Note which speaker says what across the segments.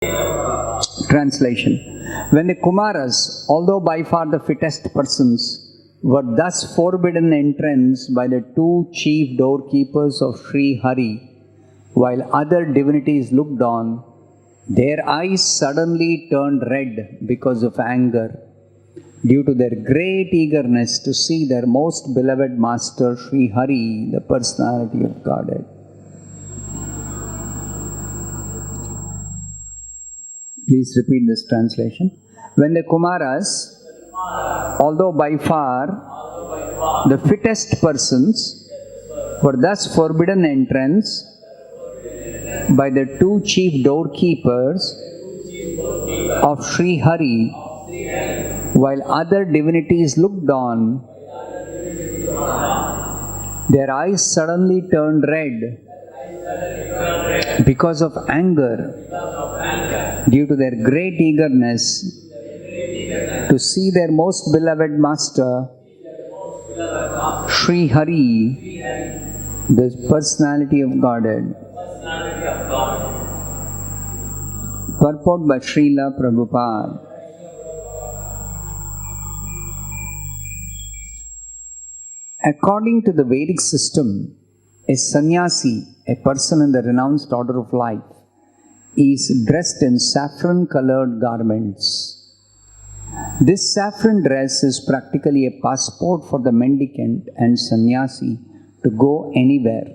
Speaker 1: Translation. When the Kumaras, although by far the fittest persons, were thus forbidden entrance by the two chief doorkeepers of Sri Hare, while other divinities looked on, their eyes suddenly turned red because of anger, due to their great eagerness to see their most beloved master Sri Hare, the Personality of Godhead. Please repeat this translation. When the Kumaras, although by far the fittest persons, were thus forbidden entrance by the two chief doorkeepers of Sri Hare, while other divinities looked on, their eyes suddenly turned red because of anger, due to their great eagerness to see their most beloved master, Sri Hare, the Personality of Godhead. Purport by Srila Prabhupada. According to the Vedic system, a sannyasi, a person in the renounced order of life, is dressed in saffron-colored garments. This saffron dress is practically a passport for the mendicant and sannyasi to go anywhere.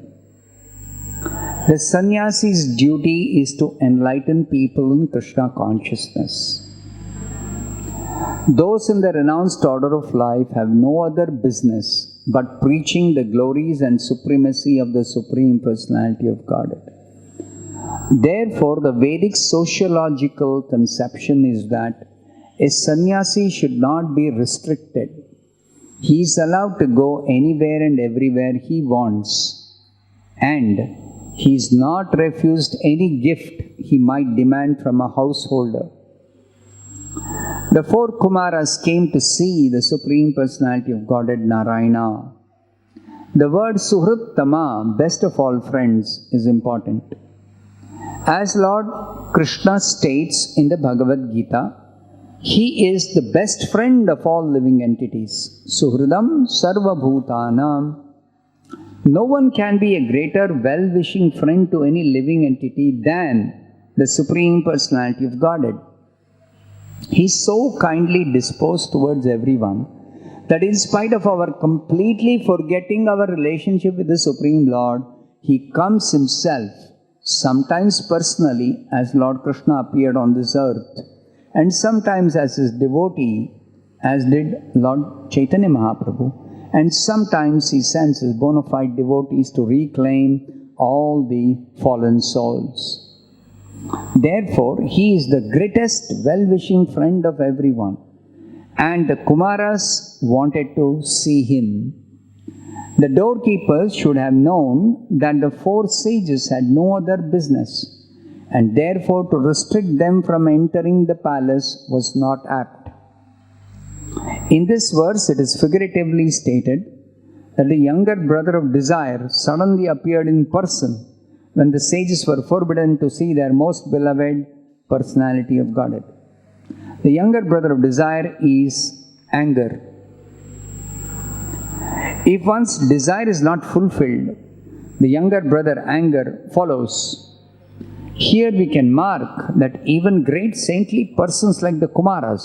Speaker 1: The sannyasi's duty is to enlighten people in Krishna consciousness. Those in the renounced order of life have no other business but preaching the glories and supremacy of the Supreme Personality of Godhead. Therefore, the Vedic sociological conception is that a sannyasi should not be restricted. He is allowed to go anywhere and everywhere he wants, and he is not refused any gift he might demand from a householder. The four Kumaras came to see the Supreme Personality of Godhead Narayana. The word suhṛttama, best of all friends, is important. As Lord Krishna states in the Bhagavad Gita, He is the best friend of all living entities. Suhṛdam sarvabhutanam. No one can be a greater well-wishing friend to any living entity than the Supreme Personality of Godhead. He is so kindly disposed towards everyone that in spite of our completely forgetting our relationship with the Supreme Lord, He comes Himself, sometimes personally as Lord Krishna appeared on this earth, and sometimes as His devotee, as did Lord Chaitanya Mahaprabhu, and sometimes He sends His bona fide devotees to reclaim all the fallen souls. Therefore, He is the greatest well-wishing friend of everyone, and the Kumaras wanted to see Him. The doorkeepers should have known that the four sages had no other business, and therefore to restrict them from entering the palace was not apt. In this verse, it is figuratively stated that the younger brother of desire suddenly appeared in person when the sages were forbidden to see their most beloved Personality of Godhead. The younger brother of desire is anger. If one's desire is not fulfilled, the younger brother anger follows. Here we can mark that even great saintly persons like the Kumaras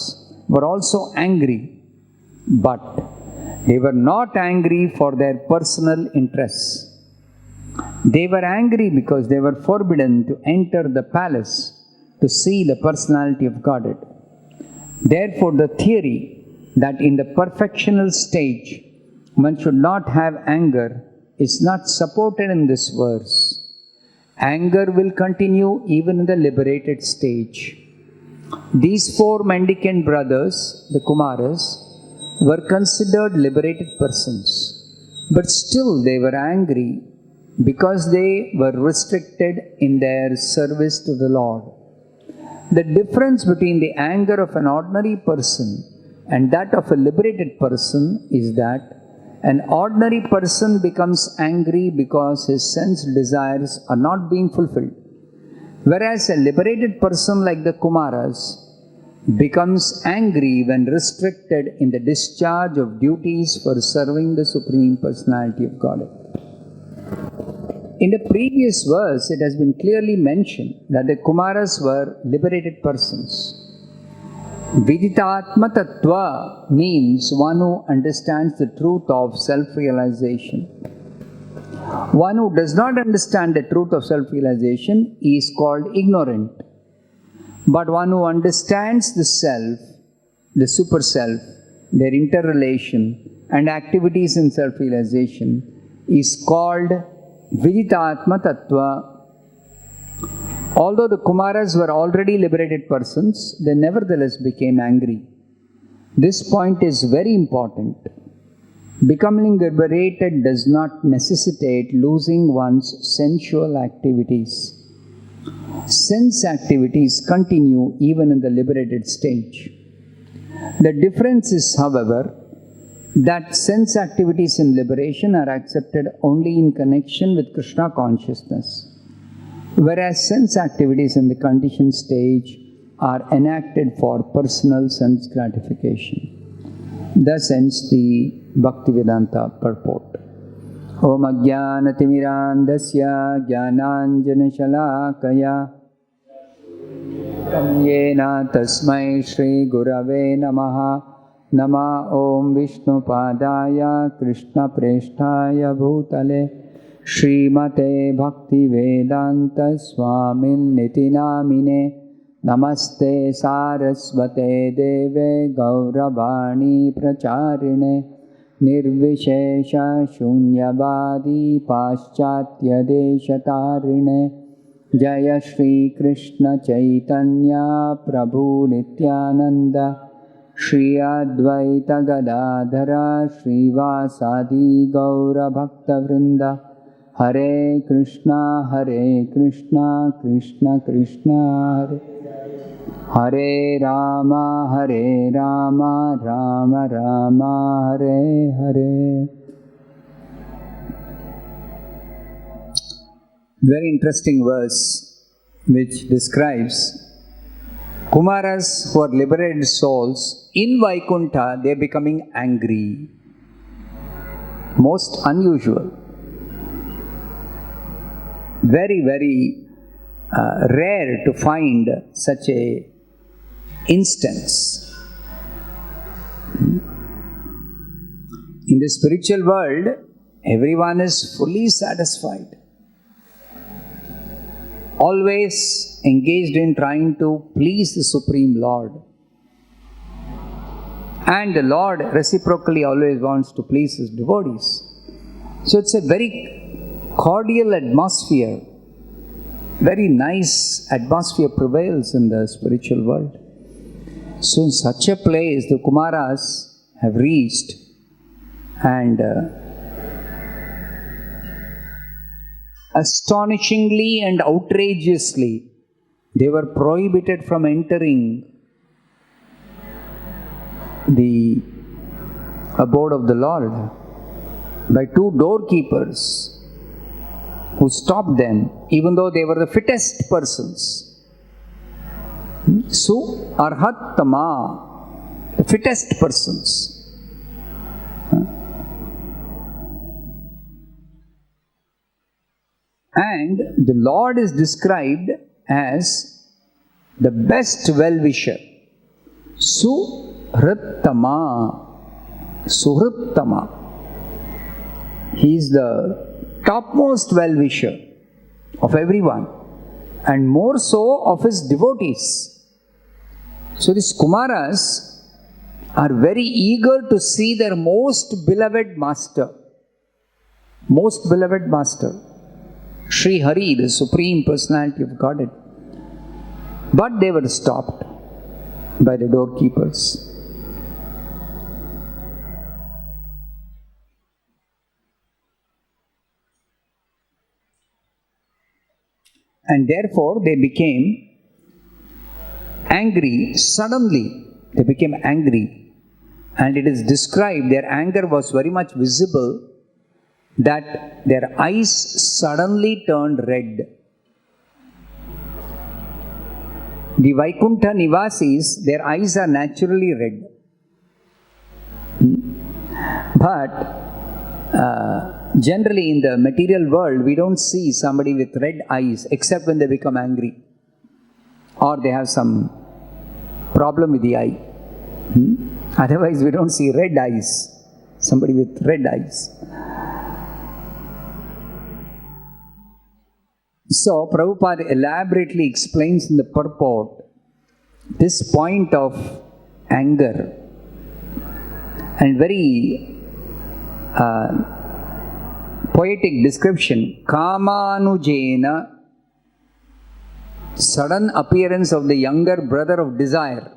Speaker 1: were also angry, but they were not angry for their personal interests. They were angry because they were forbidden to enter the palace to see the Personality of Godhead. Therefore, the theory that in the perfectional stage one should not have anger is not supported in this verse. Anger will continue even in the liberated stage. These four mendicant brothers, the Kumaras, were considered liberated persons, but still they were angry because they were restricted in their service to the Lord. The difference between the anger of an ordinary person and that of a liberated person is that an ordinary person becomes angry because his sense desires are not being fulfilled. Whereas a liberated person like the Kumaras becomes angry when restricted in the discharge of duties for serving the Supreme Personality of Godhead. In the previous verse, it has been clearly mentioned that the Kumaras were liberated persons. Viditātma tattva means one who understands the truth of self-realization. One who does not understand the truth of self-realization is called ignorant. But one who understands the self, the super self, their interrelation and activities in self-realization is called Viditātma tattva. Although the Kumaras were already liberated persons, they nevertheless became angry. This point is very important. Becoming liberated does not necessitate losing one's sensual activities. Sense activities continue even in the liberated stage. The difference is, however, that sense activities in liberation are accepted only in connection with Krishna consciousness, whereas sense activities in the conditioned stage are enacted for personal sense gratification. Thus ends the Bhaktivedanta purport. Om Ajnanatimmirandasya Jnananjana-shalakaya Yena Tasmai Shri Gurave Namaha Nama Om Vishnu Padaya Krishna Preshtaya Bhutale Srimate Bhaktivedanta Swamin Niti Namine Namaste Sarasvate Deve Gauravani Pracharine Nirvishesha Shunyavadi Paschatya Deshatarine Jaya Shri Krishna Chaitanya Prabhu Nityananda Shri Advaita Gadadhara Shri Vasadi Gaura Bhakta Vrinda Hare Krishna Krishna Krishna Hare Hare Rama Rama Rama Hare Hare. Very interesting verse which describes Kumaras who are liberated souls in Vaikuṇṭha. They are becoming angry. Most unusual. Very, very rare to find such a instance. In the spiritual world, everyone is fully satisfied, always engaged in trying to please the Supreme Lord. And the Lord reciprocally always wants to please His devotees. So it's a very cordial atmosphere, very nice atmosphere prevails in the spiritual world. So in such a place the Kumaras have reached, and astonishingly and outrageously they were prohibited from entering the abode of the Lord by two doorkeepers who stopped them, even though they were the fittest persons. Su-arhattamā, the fittest persons. And the Lord is described as the best well-wisher. Suhṛttama. Suhṛttama. He is the topmost well-wisher of everyone, and more so of his devotees. So these Kumaras are very eager to see their most beloved master. Most beloved master, Sri Hare, the Supreme Personality of Godhead. But they were stopped by the doorkeepers. And therefore they became angry suddenly. They became angry. And it is described, their anger was very much visible, that their eyes suddenly turned red. The Vaikuṇṭha Nivasis, their eyes are naturally red. But generally in the material world, we don't see somebody with red eyes except when they become angry or they have some problem with the eye. Otherwise, we don't see red eyes. Somebody with red eyes. So, Prabhupada elaborately explains in the purport this point of anger and very poetic description. Kāma-anujena, sudden appearance of the younger brother of desire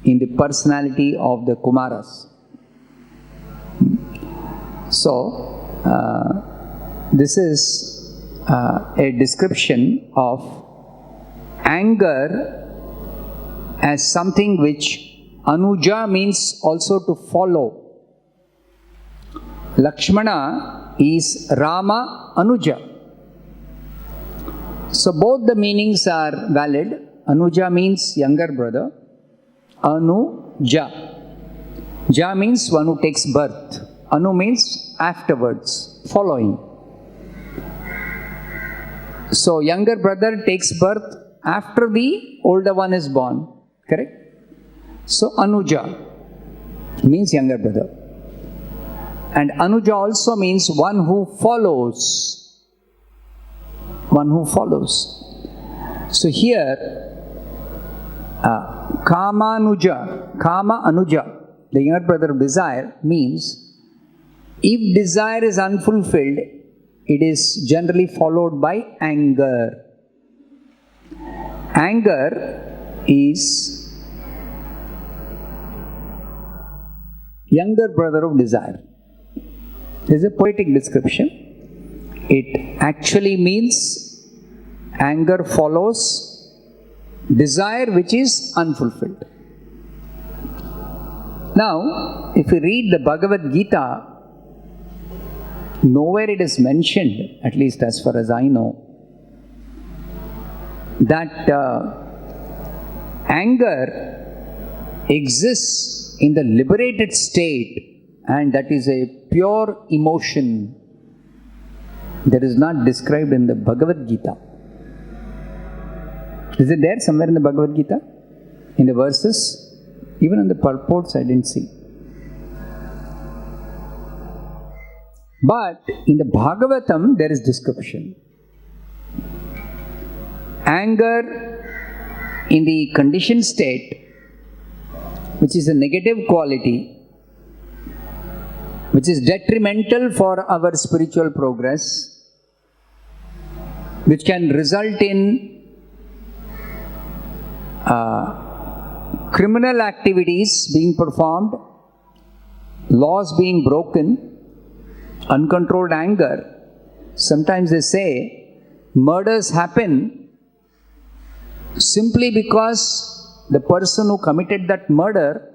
Speaker 1: in the personality of the Kumaras. So, this is a description of anger as something which anuja means also to follow. Lakshmana is Rama Anuja. So both the meanings are valid. Anuja means younger brother. Anuja. Ja means one who takes birth. Anu means afterwards, following. So younger brother takes birth after the older one is born. Correct? So Anuja means younger brother. And Anuja also means one who follows. One who follows. So here, kāma-anuja, the younger brother of desire, means if desire is unfulfilled, it is generally followed by anger. Anger is younger brother of desire. This is a poetic description. It actually means anger follows desire which is unfulfilled. Now, if we read the Bhagavad Gita, nowhere it is mentioned, at least as far as I know, that anger exists in the liberated state, and that is a pure emotion that is not described in the Bhagavad Gita. Is it there somewhere in the Bhagavad Gita? In the verses? Even in the purports I didn't see. But in the Bhagavatam there is description. Anger in the conditioned state, which is a negative quality, which is detrimental for our spiritual progress, which can result in criminal activities being performed, laws being broken, uncontrolled anger. Sometimes they say murders happen simply because the person who committed that murder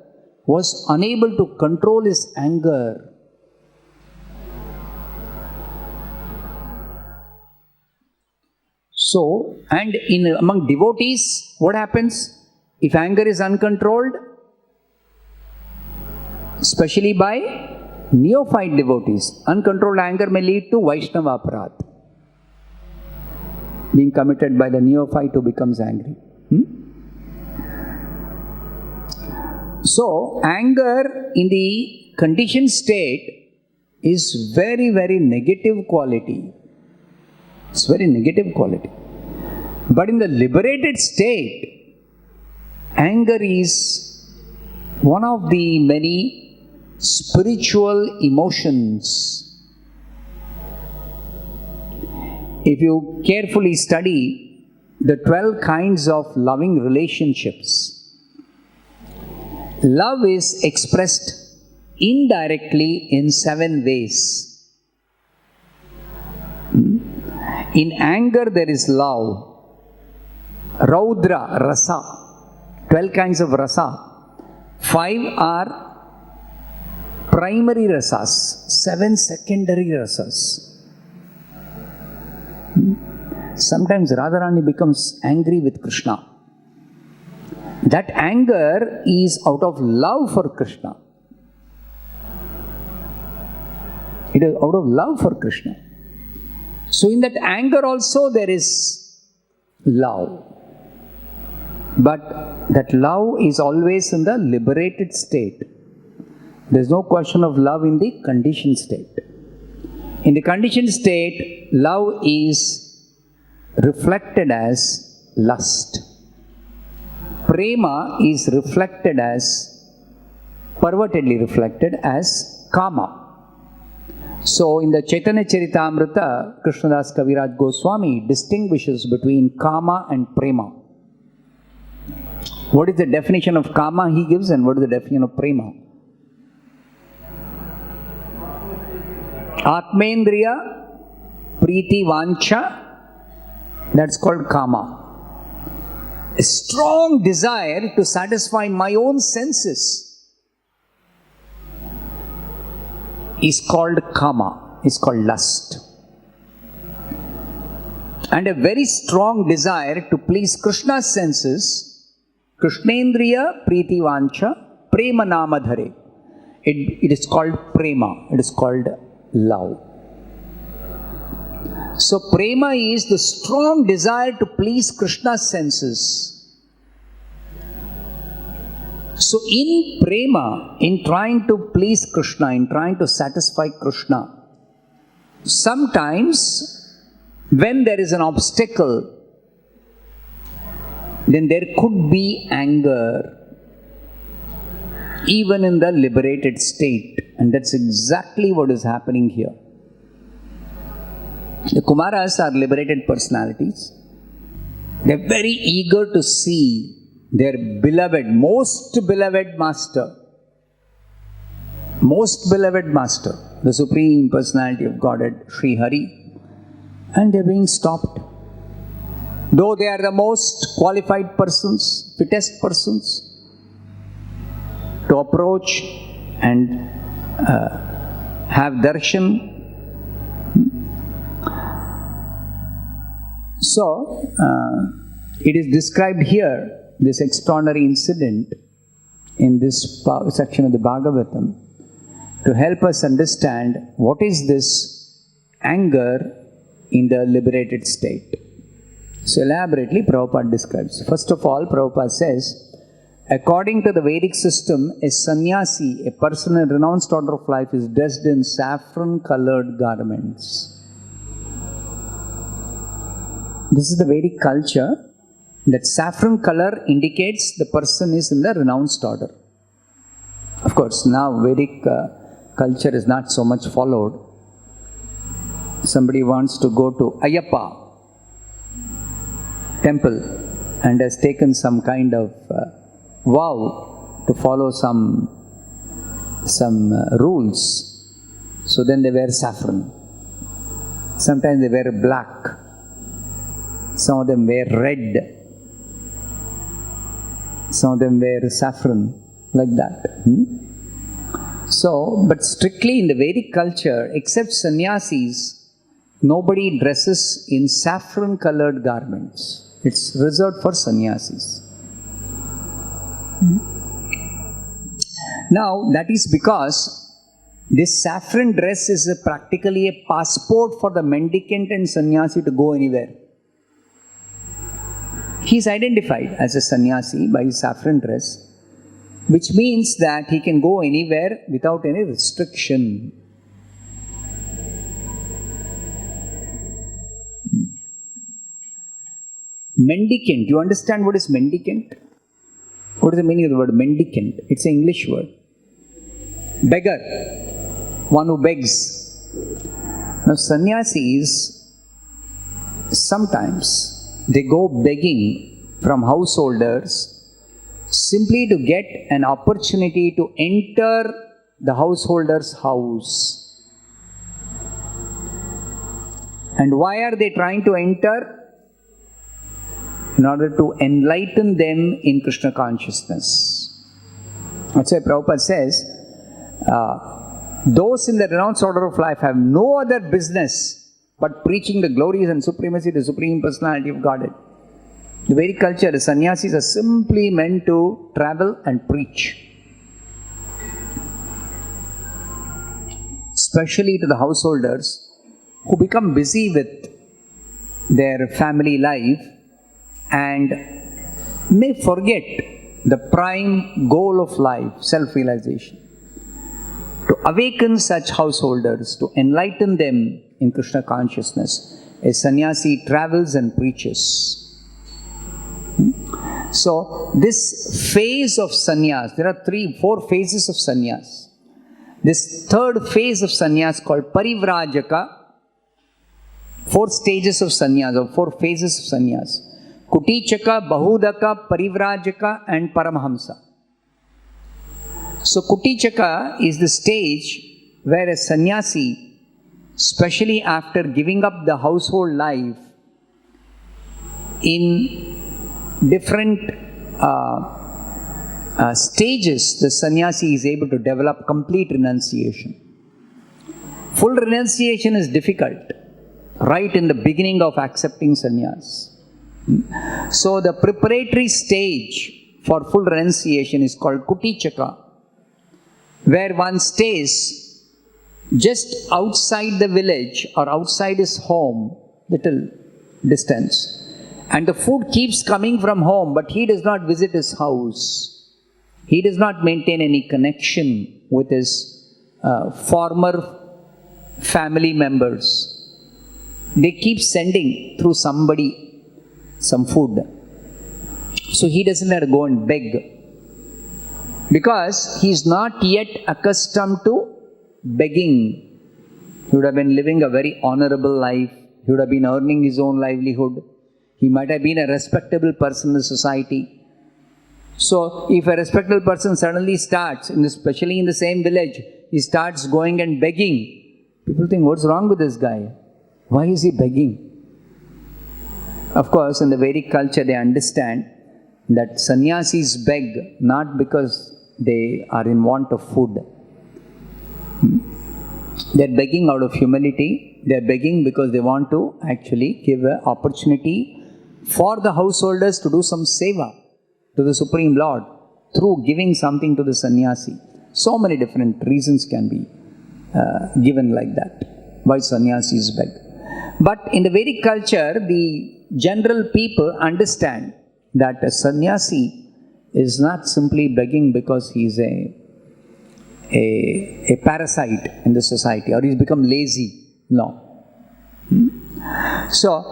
Speaker 1: was unable to control his anger. So, and among devotees, what happens? If anger is uncontrolled, especially by neophyte devotees, uncontrolled anger may lead to Vaishnava aparadha, being committed by the neophyte who becomes angry. So, anger in the conditioned state is very, very negative quality. It's very negative quality. But in the liberated state, anger is one of the many spiritual emotions. If you carefully study the 12 kinds of loving relationships, love is expressed indirectly in 7 ways. In anger there is love. Raudra, rasa. 12 kinds of rasa. 5 are primary rasas. 7 secondary rasas. Sometimes Radharani becomes angry with Krishna. That anger is out of love for Krishna. It is out of love for Krishna. So in that anger also there is love. But that love is always in the liberated state. There is no question of love in the conditioned state. In the conditioned state, love is reflected as lust. Prema is reflected as, pervertedly reflected as kama. So in the Chaitanya Charitamrita, Krishnadas Kaviraj Goswami distinguishes between kama and prema. What is the definition of kama he gives, and what is the definition of prema? Atmendriya, priti, vancha, that's called kama. A strong desire to satisfy my own senses is called kāma, is called lust. And a very strong desire to please Krishna's senses, Krishnendriya priti vancha prema namadhare. It is called prema, it is called love. So prema is the strong desire to please Krishna's senses. So in prema, in trying to please Krishna, in trying to satisfy Krishna, sometimes when there is an obstacle, then there could be anger, even in the liberated state. And that's exactly what is happening here. The Kumaras are liberated personalities. They're very eager to see their beloved, most beloved master, the Supreme Personality of Godhead, Sri Hare, and they're being stopped. Though they are the most qualified persons, fittest persons, to approach and have darshan. So, it is described here, this extraordinary incident in this section of the Bhagavatam, to help us understand what is this anger in the liberated state. So elaborately Prabhupada describes. First of all, Prabhupada says, according to the Vedic system, a sannyasi, a person in renounced order of life, is dressed in saffron-colored garments. This is the Vedic culture. That saffron color indicates the person is in the renounced order. Of course, now Vedic culture is not so much followed. Somebody wants to go to Ayyappa temple and has taken some kind of vow to follow some rules. So then they wear saffron. Sometimes they wear black. Some of them wear red. Some of them wear saffron, like that. So, but strictly in the Vedic culture, except sannyasis, nobody dresses in saffron-colored garments. It's reserved for sannyasis. Now, that is because this saffron dress is practically a passport for the mendicant and sannyasi to go anywhere. He is identified as a sannyasi by his saffron dress, which means that he can go anywhere without any restriction. Mendicant, you understand what is mendicant? What is the meaning of the word mendicant? It's an English word. Beggar, one who begs. Now, sannyasis, sometimes they go begging from householders simply to get an opportunity to enter the householder's house. And why are they trying to enter? In order to enlighten them in Krishna consciousness. That's why Prabhupada says, those in the renounced order of life have no other business but preaching the glories and supremacy of the Supreme Personality of Godhead. The Vedic culture, the sannyasis are simply meant to travel and preach. Especially to the householders who become busy with their family life and may forget the prime goal of life, self-realization. To awaken such householders, to enlighten them in Krishna consciousness, a sannyasi travels and preaches. So, this phase of sannyas, there are 4 phases of sannyas. This third phase of sannyas called parivrajaka, 4 stages of sannyas or 4 phases of sannyas. Kutichaka, Bahudaka, Parivrajaka and Paramahamsa. So Kutichaka is the stage where a sannyasi, especially after giving up the household life, in different stages, the sannyasi is able to develop complete renunciation. Full renunciation is difficult right in the beginning of accepting sannyas. So the preparatory stage for full renunciation is called Kutichaka, where one stays just outside the village or outside his home, little distance. And the food keeps coming from home, but he does not visit his house. He does not maintain any connection with his former family members. They keep sending through somebody some food. So he doesn't have to go and beg. Because he is not yet accustomed to begging. He would have been living a very honorable life. He would have been earning his own livelihood. He might have been a respectable person in the society. So if a respectable person suddenly starts, especially in the same village, he starts going and begging, people think, what's wrong with this guy? Why is he begging? Of course, in the Vedic culture, they understand that sannyasis beg not because they are in want of food. They are begging out of humility. They are begging because they want to actually give an opportunity for the householders to do some seva to the Supreme Lord through giving something to the sannyasi. So many different reasons can be given like that, why sannyasis beg. But in the Vedic culture, the general people understand that a sannyasi is not simply begging because he is a parasite in the society or he's become lazy. No. So,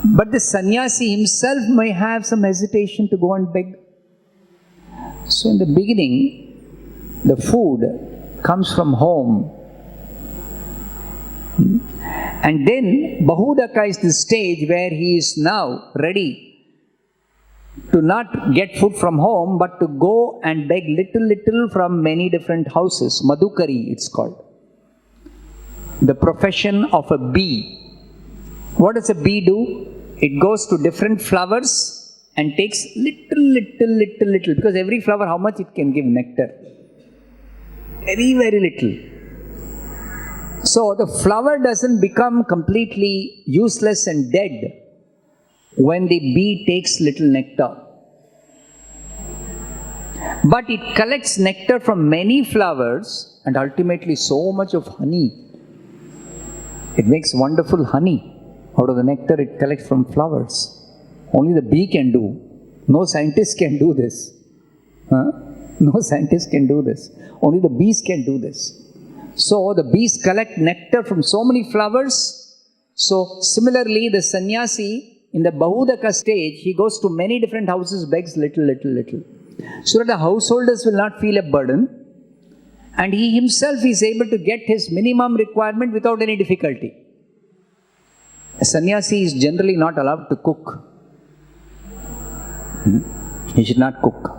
Speaker 1: but the sannyasi himself may have some hesitation to go and beg. So in the beginning, the food comes from home. And then Bahudaka is the stage where he is now ready to not get food from home, but to go and beg little from many different houses. Madhukari it's called. The profession of a bee. What does a bee do? It goes to different flowers and takes little, because every flower, how much it can give nectar? Very little. So the flower doesn't become completely useless and dead when the bee takes little nectar. But it collects nectar from many flowers and ultimately so much of honey. It makes wonderful honey out of the nectar it collects from flowers. Only the bee can do. No scientist can do this. No scientist can do this. Only the bees can do this. So the bees collect nectar from so many flowers. So similarly, the sannyasi in the Bahudaka stage, he goes to many different houses, begs little. So that the householders will not feel a burden. And he himself is able to get his minimum requirement without any difficulty. A sannyasi is generally not allowed to cook. He should not cook.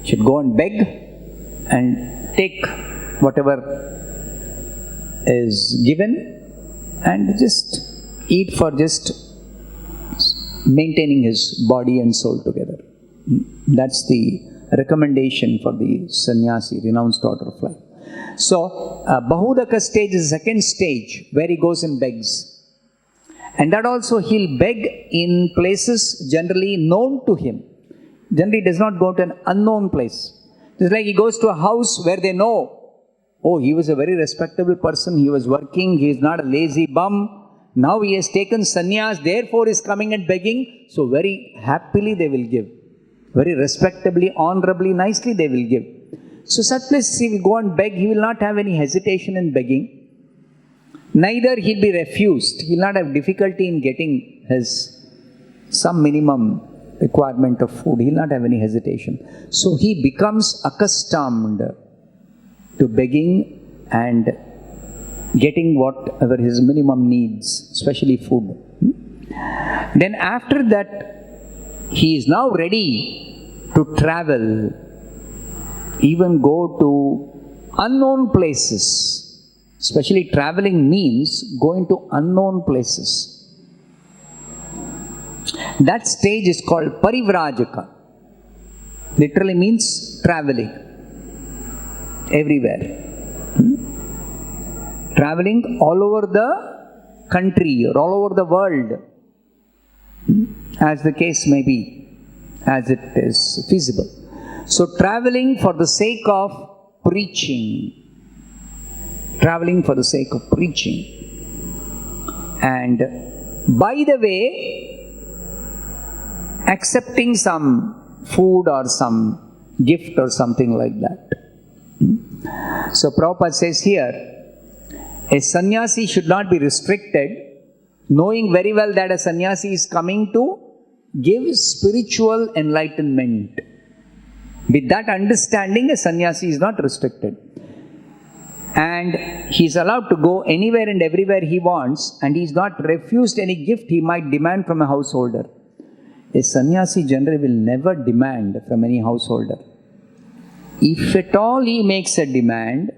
Speaker 1: He should go and beg and take whatever is given and just eat for just maintaining his body and soul together. That's the recommendation for the sannyasi, renounced order of life. So, Bahudaka stage is the second stage where he goes and begs. And that also he'll beg in places generally known to him. Generally does not go to an unknown place. It's like he goes to a house where they know, oh, he was a very respectable person, he was working, he is not a lazy bum. Now he has taken sannyas, therefore is coming and begging. So very happily they will give. Very respectably, honorably, nicely they will give. So such places he will go and beg, he will not have any hesitation in begging. Neither he'll be refused. He'll not have difficulty in getting his some minimum requirement of food. He'll not have any hesitation. So he becomes accustomed to begging and getting whatever his minimum needs, especially food. Then after that, he is now ready to travel, even go to unknown places. Especially traveling means going to unknown places. That stage is called parivrajaka. Literally means traveling everywhere. Traveling all over the country or all over the world, as the case may be, as it is feasible. So traveling for the sake of preaching. Traveling for the sake of preaching. And by the way, accepting some food or some gift or something like that. So Prabhupada says here, a sannyasi should not be restricted, knowing very well that a sannyasi is coming to give spiritual enlightenment. With that understanding, a sannyasi is not restricted. And he is allowed to go anywhere and everywhere he wants, and he is not refused any gift he might demand from a householder. A sannyasi generally will never demand from any householder. If at all he makes a demand,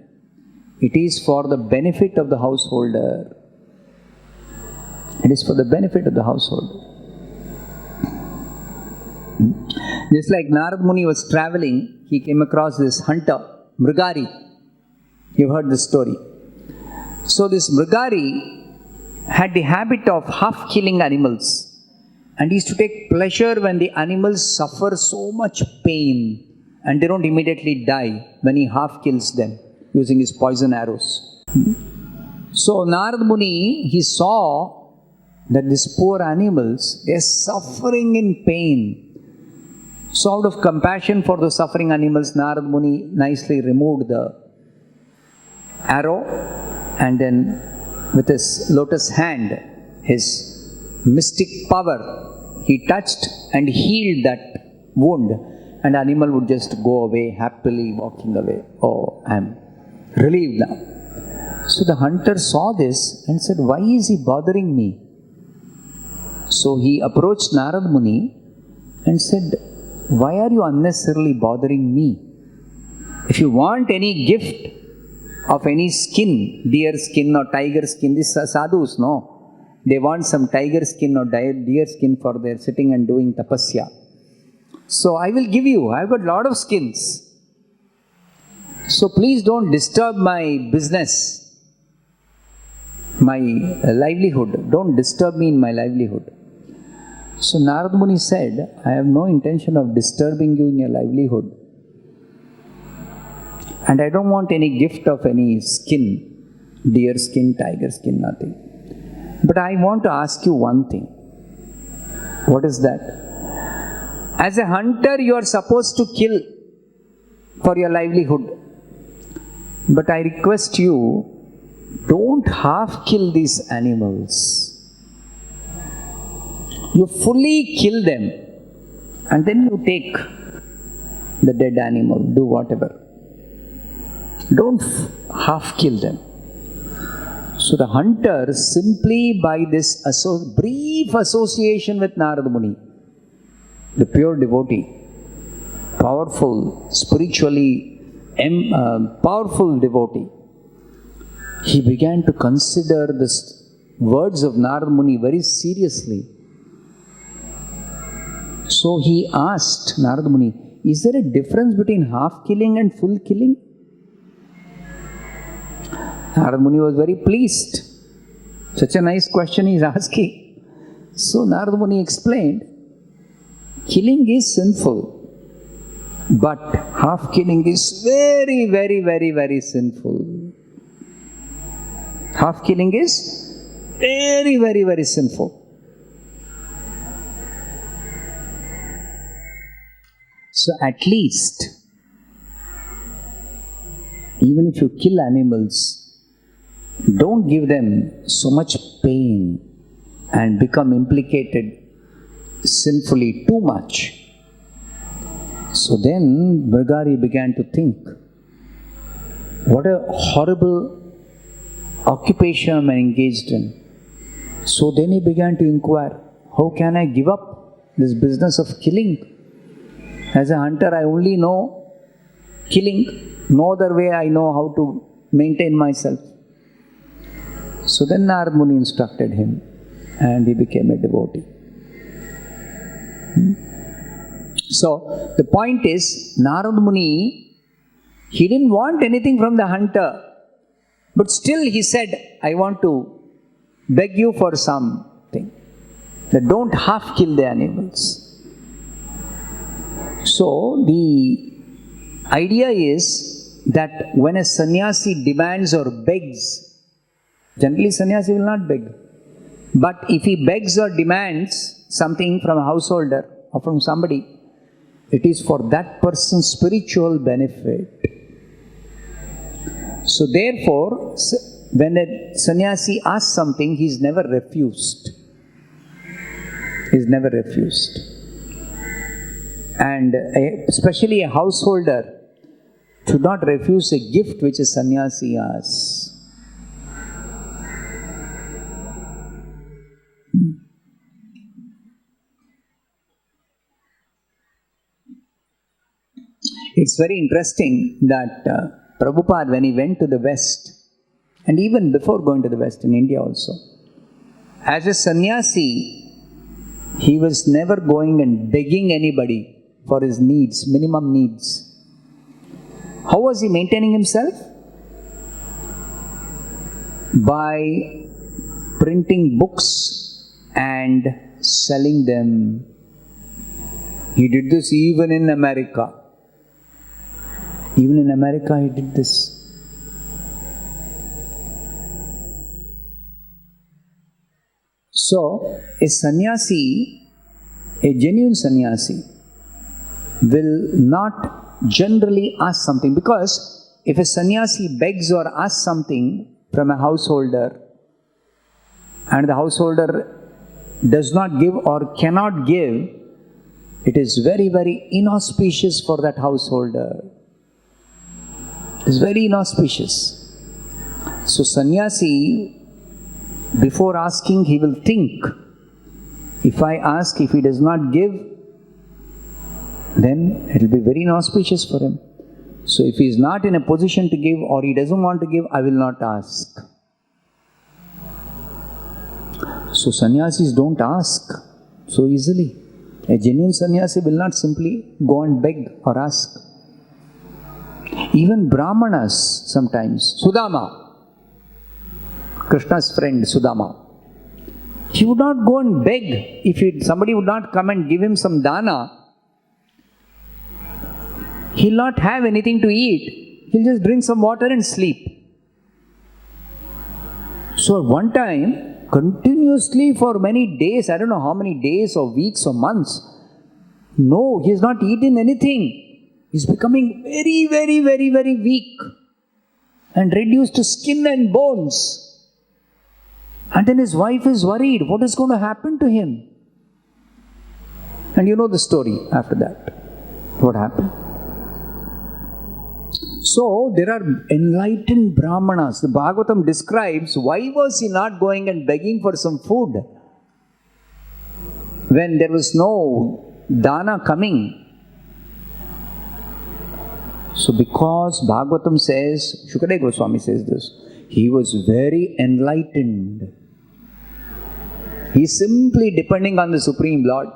Speaker 1: it is for the benefit of the householder. It is for the benefit of the householder. Just like Narad Muni was traveling, he came across this hunter, Mrigari. You've heard this story. So this Mrigari had the habit of half killing animals. And he used to take pleasure when the animals suffer so much pain and they don't immediately die when he half kills them using his poison arrows. So Narad Muni, he saw that these poor animals, they are suffering in pain. So out of compassion for the suffering animals, Narad Muni nicely removed the arrow and then with his lotus hand, his mystic power, he touched and healed that wound, and the animal would just go away happily walking away. Oh, I am relieved now. So the hunter saw this and said, why is he bothering me? So he approached Narad Muni and said, why are you unnecessarily bothering me? If you want any gift of any skin, deer skin or tiger skin, these sadhus, no, they want some tiger skin or deer skin for their sitting and doing tapasya. So I will give you, I've got a lot of skins. So please don't disturb my business, my livelihood. Don't disturb me in my livelihood. So Narad Muni said, I have no intention of disturbing you in your livelihood. And I don't want any gift of any skin, deer skin, tiger skin, nothing. But I want to ask you one thing. What is that? As a hunter, you are supposed to kill for your livelihood. But I request you, don't half kill these animals. You fully kill them and then you take the dead animal, do whatever. Don't half kill them. So the hunter, simply by this brief association with Narad Muni, the pure devotee, powerful, spiritually powerful devotee, he began to consider the words of Narad Muni very seriously. So he asked Narad Muni, is there a difference between half killing and full killing? Narad Muni was very pleased. Such a nice question he is asking. So Narada Muni explained, killing is sinful, but half killing is very, very, very, very sinful. Half killing is very, very, very sinful. So at least, even if you kill animals, don't give them so much pain and become implicated sinfully too much. So then Brigari began to think, what a horrible occupation I am engaged in. So then he began to inquire, how can I give up this business of killing? As a hunter, I only know killing. No other way I know how to maintain myself. So then Narada Muni instructed him and he became a devotee. So the point is, Narada Muni, he didn't want anything from the hunter, but still he said, I want to beg you for something, that don't half kill the animals. So the idea is that when a sannyasi demands or begs, generally sannyasi will not beg, but if he begs or demands something from a householder or from somebody, it is for that person's spiritual benefit. So therefore, when a sannyasi asks something, he is never refused. He is never refused. And especially a householder should not refuse a gift which a sannyasi asks. It's very interesting that Prabhupada, when he went to the West, and even before going to the West, in India also, as a sannyasi, he was never going and begging anybody for his needs, minimum needs. How was he maintaining himself? By printing books and selling them. He did this even in America. Even in America he did this. So, a sannyasi, a genuine sannyasi, will not generally ask something, because if a sannyasi begs or asks something from a householder and the householder does not give or cannot give, it is very, very inauspicious for that householder. It is very inauspicious. So sannyasi, before asking, he will think, if I ask, if he does not give, then it will be very inauspicious for him. So if he is not in a position to give or he doesn't want to give, I will not ask. So sannyasis don't ask so easily. A genuine sannyasi will not simply go and beg or ask. Even brahmanas sometimes, Sudama, Krishna's friend Sudama, he would not go and beg. If somebody would not come and give him some dana, he'll not have anything to eat. He'll just drink some water and sleep. So at one time, continuously for many days, I don't know how many days or weeks or months, no, he has not eaten anything. He's becoming very, very, very, very weak and reduced to skin and bones. And then his wife is worried, what is going to happen to him? And you know the story after that. What happened? So there are enlightened brahmanas. The Bhagavatam describes why was he not going and begging for some food when there was no dana coming. So because Bhagavatam says, Shukadeva Goswami says this, he was very enlightened. He is simply depending on the Supreme Lord.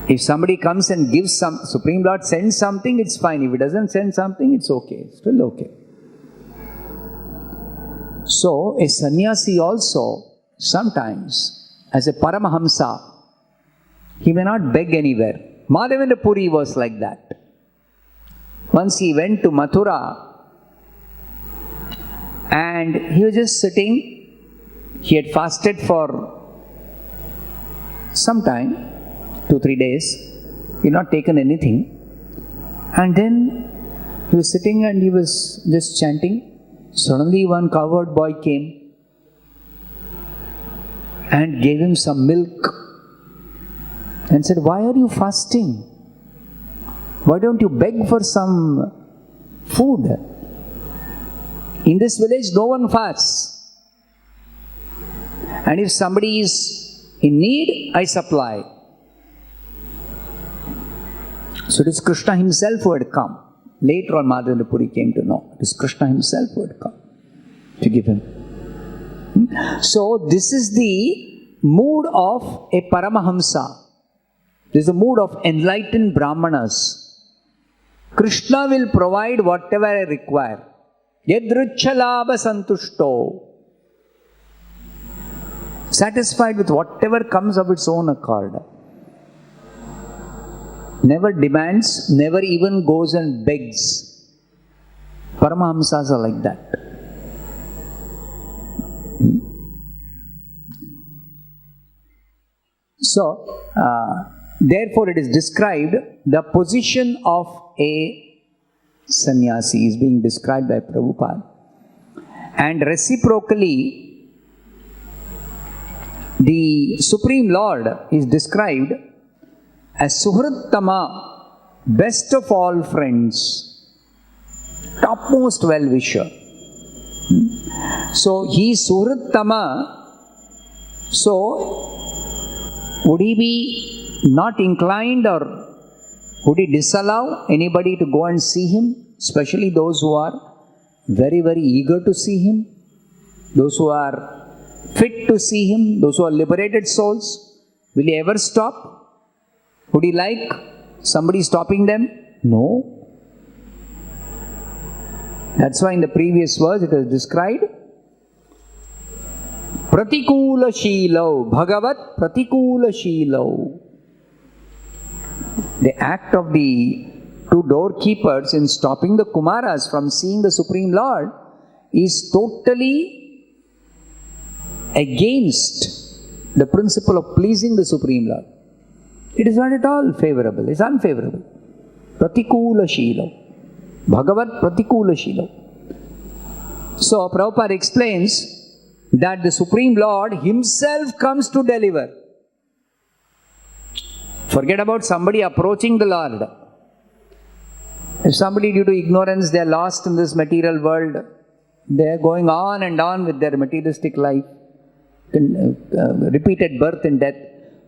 Speaker 1: If somebody comes and gives some, Supreme Lord sends something, it's fine. If he doesn't send something, it's okay. It's still okay. So, a sannyasi also sometimes as a Paramahamsa, he may not beg anywhere. Madhavendra Puri was like that. Once he went to Mathura and he was just sitting. He had fasted for some time, 2-3 days. He had not taken anything. And then he was sitting and he was just chanting. Suddenly one cowherd boy came and gave him some milk and said, "Why are you fasting? Why don't you beg for some food? In this village no one fasts. And if somebody is in need, I supply." So it is Krishna himself who had come. Later on, Madhavendra Puri came to know it is Krishna himself who had come to give him. So this is the mood of a Paramahamsa. This is the mood of enlightened Brahmanas. Krishna will provide whatever I require. Yadruchalabha santushto. Satisfied with whatever comes of its own accord. Never demands, never even goes and begs. Paramahamsas are like that. So, therefore it is described, the position of a sannyasi is being described by Prabhupada. And reciprocally, the Supreme Lord is described as suhṛttama, best of all friends, topmost well-wisher. So he is suhṛttama. So would he be not inclined or would he disallow anybody to go and see him? Especially those who are very, very eager to see him, those who are fit to see him, those who are liberated souls. Will he ever stop? Would he like somebody stopping them? No. That's why in the previous verse it is described, pratikula shīlau, bhagavat pratikula shīlau. The act of the two doorkeepers in stopping the Kumaras from seeing the Supreme Lord is totally against the principle of pleasing the Supreme Lord. It is not at all favorable, it is unfavorable. Pratikula shīlau. Bhagavat pratikula shīlau. So Prabhupada explains that the Supreme Lord himself comes to deliver. Forget about somebody approaching the Lord. If somebody due to ignorance they are lost in this material world, they are going on and on with their materialistic life, repeated birth and death.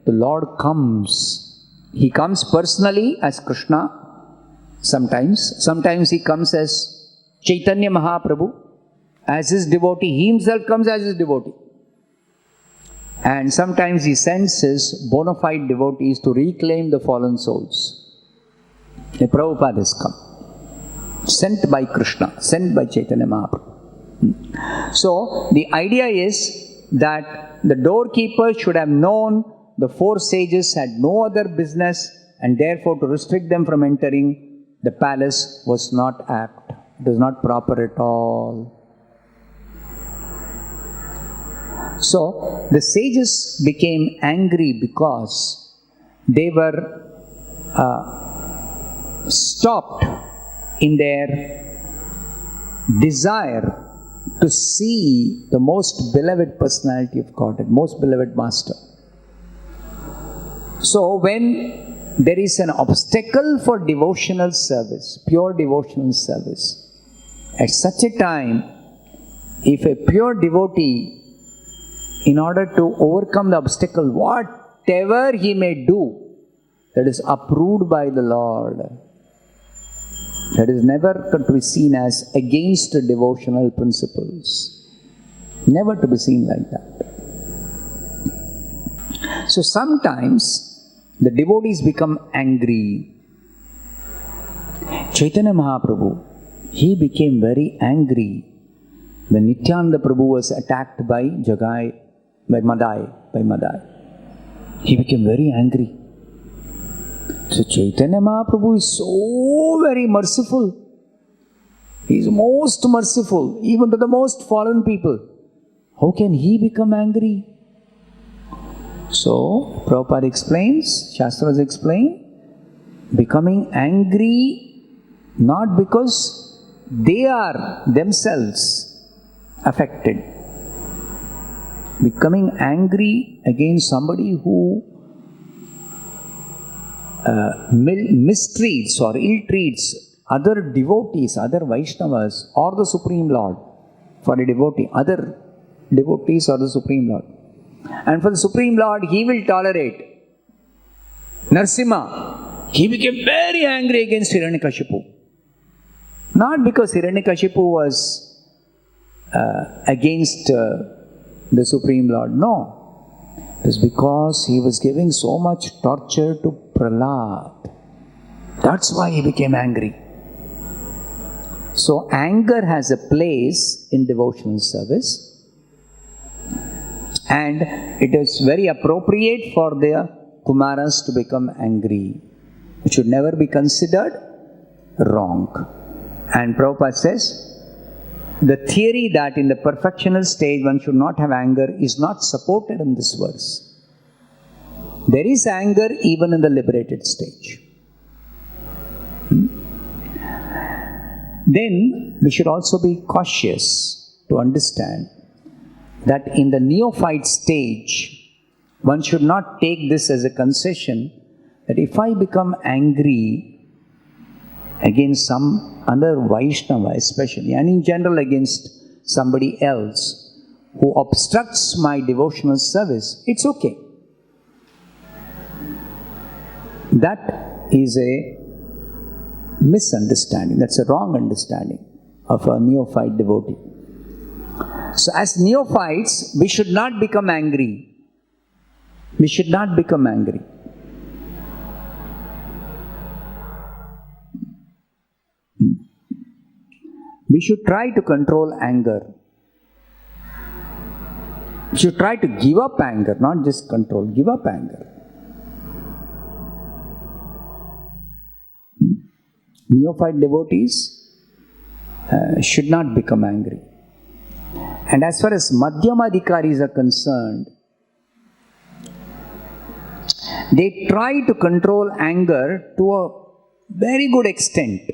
Speaker 1: The Lord comes. He comes personally as Krishna sometimes. Sometimes he comes as Chaitanya Mahaprabhu, as his devotee. He himself comes as his devotee. And sometimes he sends his bona fide devotees to reclaim the fallen souls. The Prabhupada has come. Sent by Krishna, sent by Chaitanya Mahaprabhu. So the idea is that the doorkeepers should have known the four sages had no other business, and therefore to restrict them from entering the palace was not apt. It was not proper at all. So the sages became angry because they were stopped in their desire to see the most beloved personality of Godhead, most beloved Master. So when there is an obstacle for devotional service, pure devotional service, at such a time, if a pure devotee, in order to overcome the obstacle, whatever he may do, that is approved by the Lord, that is never to be seen as against the devotional principles. Never to be seen like that. So sometimes the devotees become angry. Chaitanya Mahaprabhu, he became very angry when Nityananda Prabhu was attacked by Madai. he became very angry. So Chaitanya Mahaprabhu is so very merciful. He is most merciful, even to the most fallen people. How can he become angry? So, Prabhupada explains, Shastras explain, becoming angry not because they are themselves affected. Becoming angry against somebody who mistreats or ill-treats other devotees, other Vaishnavas or the Supreme Lord. For a devotee, other devotees or the Supreme Lord. And for the Supreme Lord, he will tolerate. Narasimha, he became very angry against Hiranyakashipu. Not because Hiranyakashipu was against the Supreme Lord, no. It was because he was giving so much torture to Prahlad. That's why he became angry. So anger has a place in devotional service, and it is very appropriate for the Kumaras to become angry. It should never be considered wrong. And Prabhupada says, the theory that in the perfectional stage one should not have anger is not supported in this verse. There is anger even in the liberated stage. Then we should also be cautious to understand that in the neophyte stage, one should not take this as a concession that if I become angry against some other Vaishnava especially, and in general against somebody else who obstructs my devotional service, it's okay. That is a misunderstanding. That's a wrong understanding of a neophyte devotee. So as neophytes, we should not become angry. We should not become angry. We should try to control anger. We should try to give up anger, not just control, give up anger. Neophyte devotees should not become angry. And as far as Madhyamadhikaris are concerned, they try to control anger to a very good extent.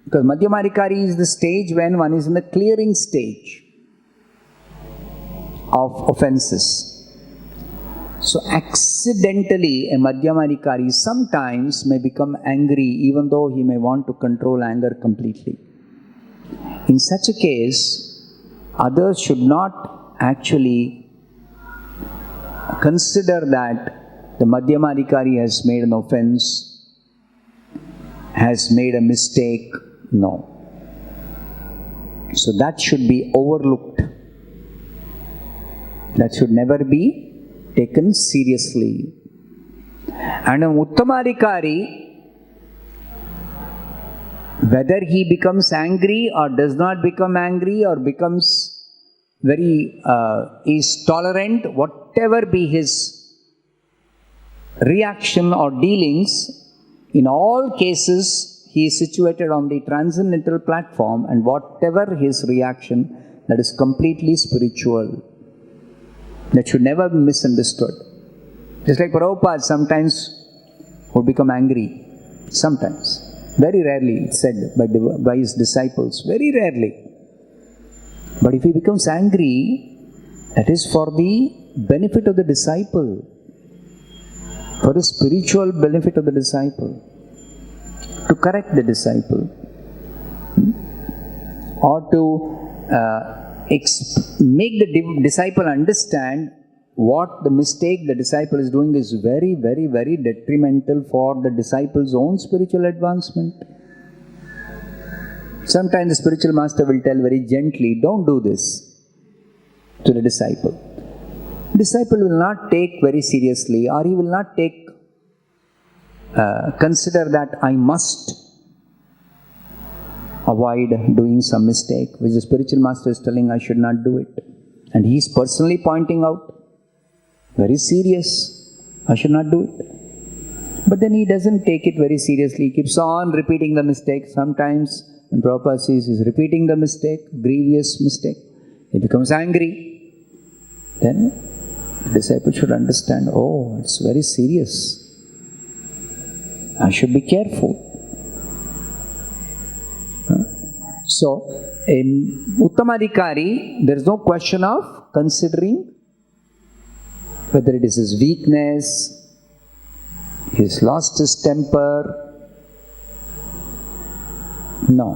Speaker 1: Because Madhyamadhikari is the stage when one is in the clearing stage of offenses. So accidentally a Madhyamadhikari sometimes may become angry even though he may want to control anger completely. In such a case, others should not actually consider that the Madhyamadhikari has made an offense, has made a mistake. No. So that should be overlooked. That should never be taken seriously. And an Uttamadhikari, whether he becomes angry or does not become angry or becomes very, is tolerant, whatever be his reaction or dealings, in all cases, he is situated on the transcendental platform, and whatever his reaction, that is completely spiritual. That should never be misunderstood. Just like Prabhupada sometimes would become angry. Sometimes. Very rarely, it's said by his disciples. Very rarely. But if he becomes angry, that is for the benefit of the disciple. For the spiritual benefit of the disciple. To correct the disciple. Or to make the disciple understand what the mistake the disciple is doing is very, very, very detrimental for the disciple's own spiritual advancement. Sometimes the spiritual master will tell very gently, don't do this to the disciple. The disciple will not take very seriously, or he will not take consider that I must avoid doing some mistake, which the spiritual master is telling I should not do it. And he is personally pointing out, very serious, I should not do it. But then he doesn't take it very seriously. He keeps on repeating the mistake. Sometimes when Prabhupada sees he's repeating the mistake, grievous mistake, he becomes angry. Then the disciple should understand, oh, it's very serious. I should be careful. So, in Uttama-adhikari, there is no question of considering whether it is his weakness, he's lost his temper. No.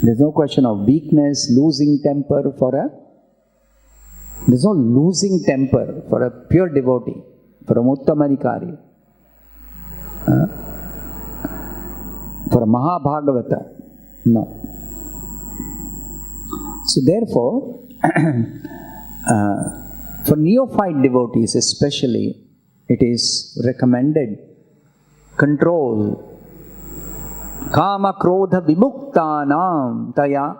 Speaker 1: There is no question of weakness, losing temper there is no losing temper for a pure devotee, for a Uttama-adhikari, for a Mahabhagavata. No. So therefore, for neophyte devotees especially, it is recommended control kāma-krodha-vimuktānām taya.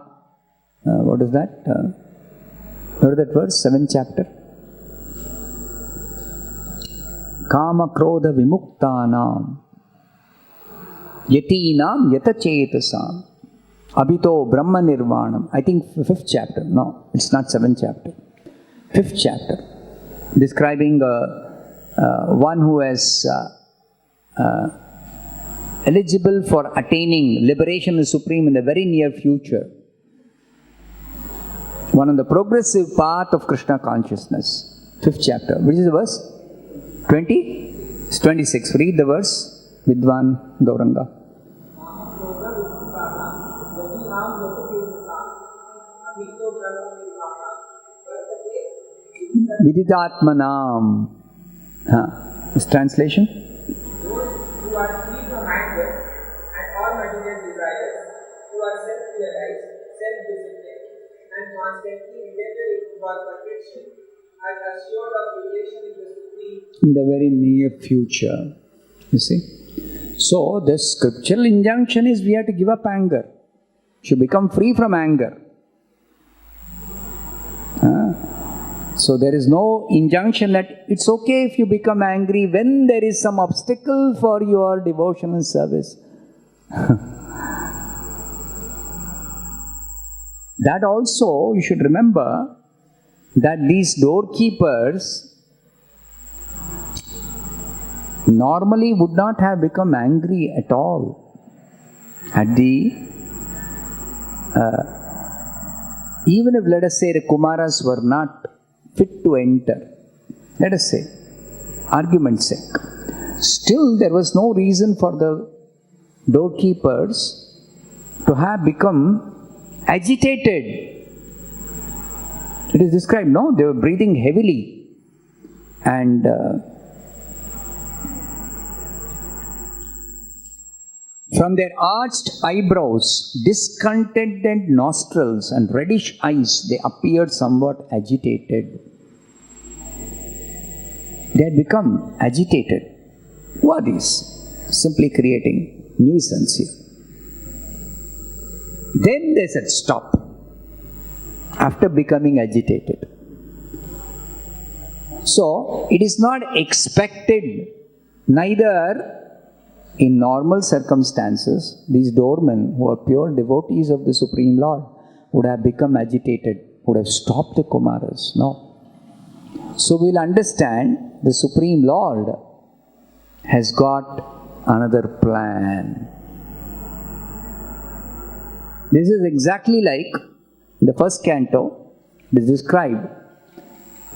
Speaker 1: What is that? What is that verse? 7th chapter. Kāma-krodha-vimuktānām yatīnām yatachetasām abhito brahma-nirvānam. I think 5th chapter. No, it's not 7th chapter. 5th chapter. Describing one who is eligible for attaining liberation and supreme in the very near future. One on the progressive path of Krishna consciousness. 5th chapter. Which is the verse? 20? It's 26. Read the verse. Vidwan Gauranga. Vididātmanām. This translation?
Speaker 2: Those who are free from anger and all material desires, who are self-realized, self-disciplined, and constantly endeavoring for perfection, are assured of relation with the Supreme
Speaker 1: in the very near future. You see? So, the scriptural injunction is we have to give up anger. To become free from anger. So there is no injunction that it's okay if you become angry when there is some obstacle for your devotion and service. That also, you should remember that these doorkeepers normally would not have become angry at all at the even if, let us say, the Kumaras were not fit to enter, let us say, argument's sake, still there was no reason for the doorkeepers to have become agitated. It is described, no? They were breathing heavily and from their arched eyebrows, discontented nostrils and reddish eyes, they appeared somewhat agitated. They had become agitated. Who are these? Simply creating nuisance here. Then they said, stop. After becoming agitated. So, it is not expected, neither in normal circumstances, these doormen who are pure devotees of the Supreme Lord would have become agitated, would have stopped the Kumaras. No. So we'll understand the Supreme Lord has got another plan. This is exactly like in the first canto, it is described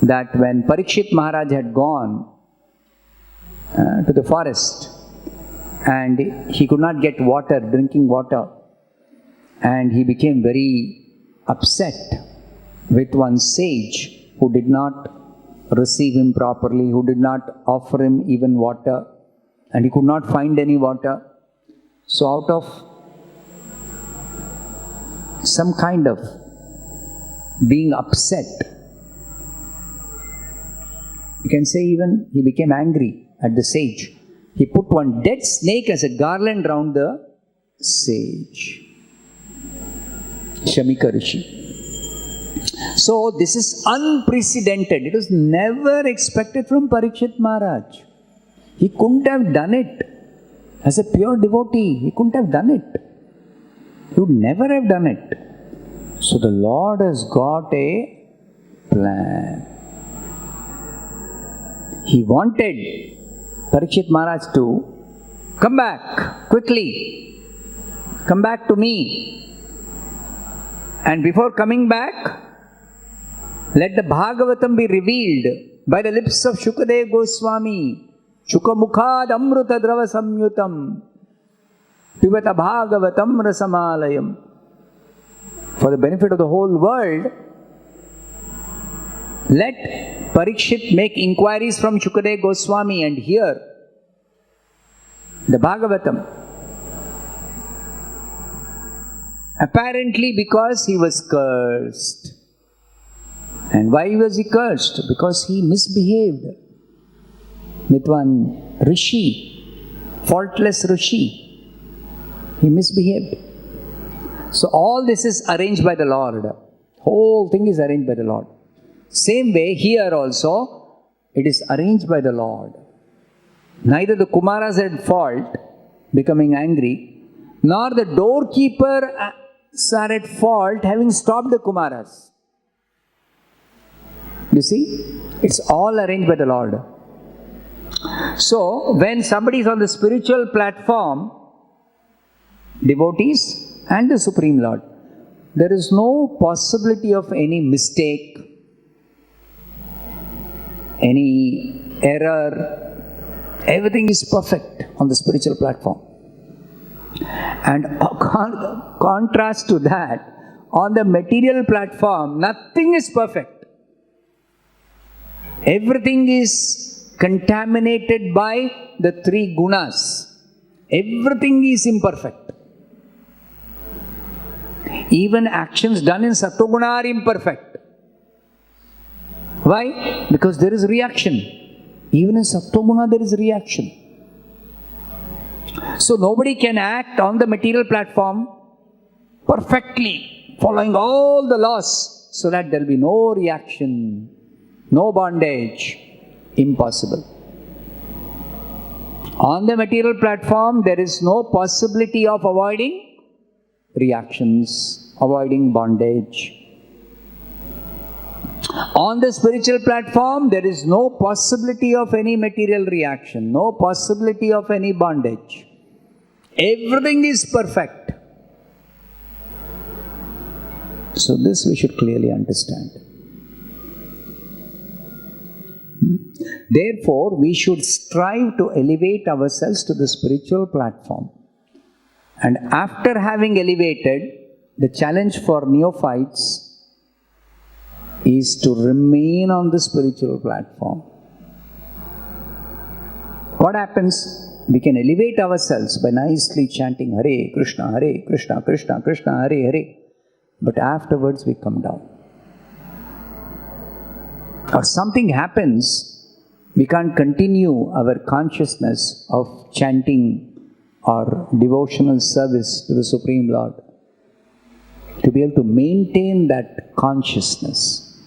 Speaker 1: that when Parikshit Maharaj had gone to the forest, and he could not get water, drinking water, and he became very upset with one sage who did not receive him properly, who did not offer him even water, and he could not find any water. So out of some kind of being upset, you can say even he became angry at the sage. He put one dead snake as a garland round the sage. Shamika Rishi. So this is unprecedented. It was never expected from Parikshit Maharaj. He couldn't have done it. As a pure devotee, he couldn't have done it. He would never have done it. So the Lord has got a plan. He wanted Parikshit Maharaj to come back quickly. Come back to me. And before coming back, let the Bhagavatam be revealed by the lips of Shukadeva Goswami. Shukamukhad amruta drava samyutam pivata Bhagavatam rasamalayam. For the benefit of the whole world, let Parikshit make inquiries from Shukadeva Goswami and hear the Bhagavatam. Apparently because he was cursed. And why was he cursed? Because he misbehaved with one Rishi, faultless Rishi. He misbehaved. So all this is arranged by the Lord. Whole thing is arranged by the Lord. Same way here also, it is arranged by the Lord. Neither the Kumaras had fault, becoming angry, nor the doorkeepers are at fault, having stopped the Kumaras. You see, it's all arranged by the Lord. So, when somebody is on the spiritual platform, devotees and the Supreme Lord, there is no possibility of any mistake, any error. Everything is perfect on the spiritual platform. And contrast to that, on the material platform, nothing is perfect. Everything is contaminated by the three gunas. Everything is imperfect. Even actions done in Sattva-guna are imperfect. Why? Because there is reaction. Even in Sattva-guna there is reaction. So nobody can act on the material platform perfectly, following all the laws, so that there will be no reaction, no bondage. Impossible. On the material platform, there is no possibility of avoiding reactions, avoiding bondage. On the spiritual platform, there is no possibility of any material reaction, no possibility of any bondage. Everything is perfect. So this we should clearly understand. Therefore, we should strive to elevate ourselves to the spiritual platform. And after having elevated, the challenge for neophytes is to remain on the spiritual platform. What happens? We can elevate ourselves by nicely chanting Hare Krishna, Krishna Krishna, Hare Hare. But afterwards we come down. Or something happens, we can't continue our consciousness of chanting or devotional service to the Supreme Lord. To be able to maintain that consciousness,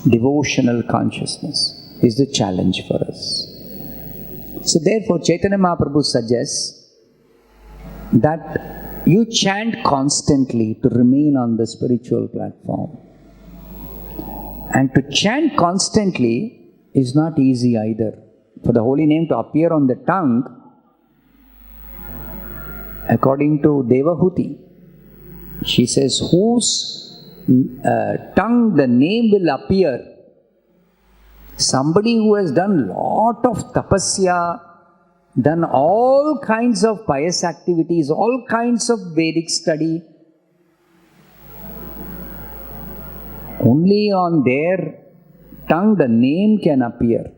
Speaker 1: devotional consciousness, is the challenge for us. So therefore, Chaitanya Mahaprabhu suggests that you chant constantly to remain on the spiritual platform. And to chant constantly is not easy either. For the holy name to appear on the tongue, according to Devahuti, she says, whose tongue the name will appear? Somebody who has done lot of tapasya, done all kinds of pious activities, all kinds of Vedic study. Only on their tongue the name can appear.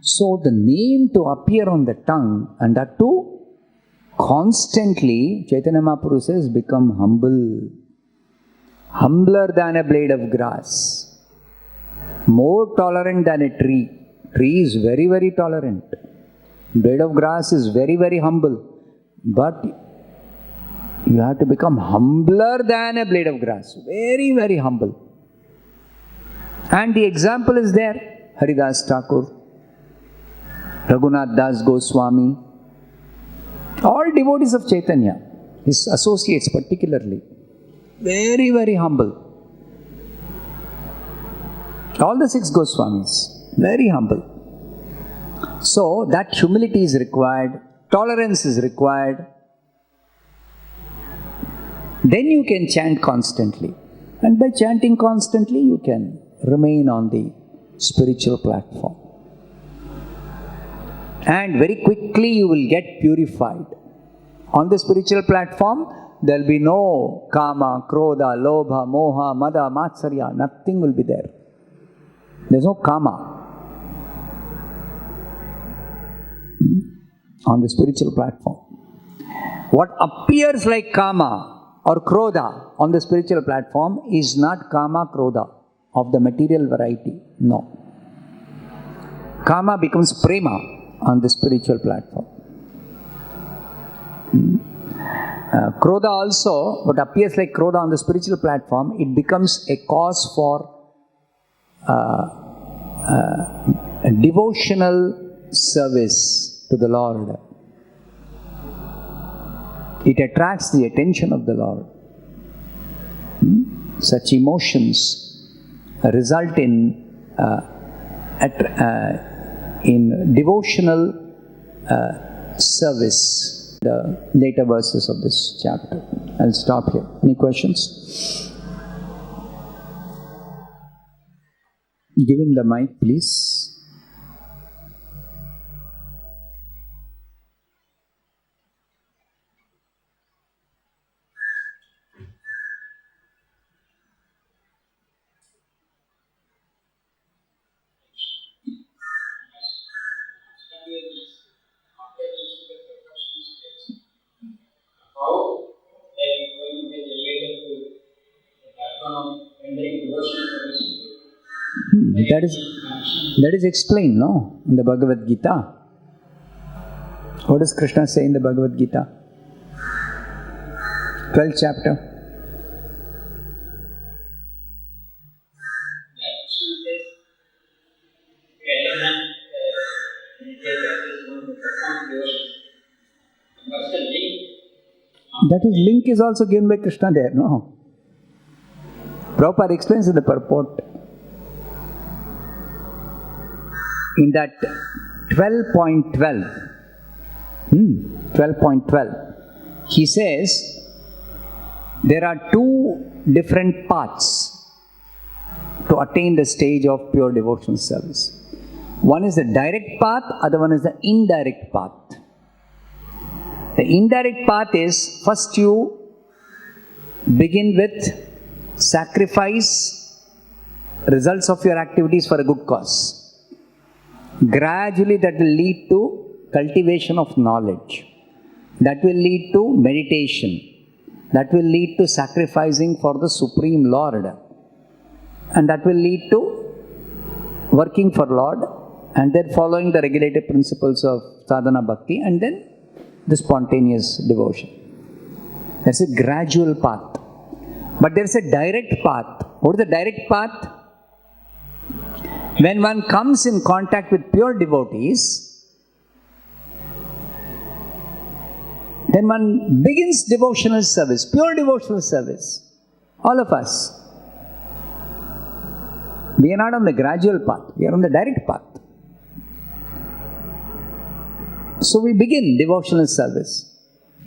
Speaker 1: So the name to appear on the tongue, and that too constantly, Chaitanya Mahaprabhu says, become humble. Humbler than a blade of grass. More tolerant than a tree. Tree is very, very tolerant. Blade of grass is very, very humble. But You have to become humbler than a blade of grass. Very, very humble. And the example is there. Haridas Thakur, Raghunath Das Goswami, all devotees of Chaitanya, his associates particularly, very, very humble. All the 6 Goswamis, very humble. So that humility is required, tolerance is required. Then you can chant constantly. And by chanting constantly, you can remain on the spiritual platform. And very quickly you will get purified. On the spiritual platform, there will be no kama, krodha, lobha, moha, mada, matsarya. Nothing will be there. There is no kama. On the spiritual platform. What appears like kama or krodha on the spiritual platform is not kama, krodha of the material variety. No. Kama becomes prema on the spiritual platform. Krodha also, what appears like krodha on the spiritual platform, it becomes a cause for devotional service to the Lord. It attracts the attention of the Lord. Such emotions result in devotional service. The later verses of this chapter. I'll stop here. Any questions? Give him the mic, please.
Speaker 3: How they are going to get related to the background of rendering devotional service.
Speaker 1: That is explained, no? In the Bhagavad Gita. What does Krishna say in the Bhagavad Gita? 12th chapter. That is link is also given by Krishna there, no? Prabhupada explains in the purport. In that 12.12, 12.12, he says there are 2 different paths to attain the stage of pure devotional service. One is the direct path, other one is the indirect path. The indirect path is, first you begin with sacrifice results of your activities for a good cause. Gradually that will lead to cultivation of knowledge. That will lead to meditation. That will lead to sacrificing for the Supreme Lord. And that will lead to working for Lord and then following the regulated principles of sadhana bhakti and then the spontaneous devotion. That's a gradual path. But there's a direct path. What is the direct path? When one comes in contact with pure devotees, then one begins devotional service, pure devotional service. All of us. We are not on the gradual path, we are on the direct path. So we begin devotional service.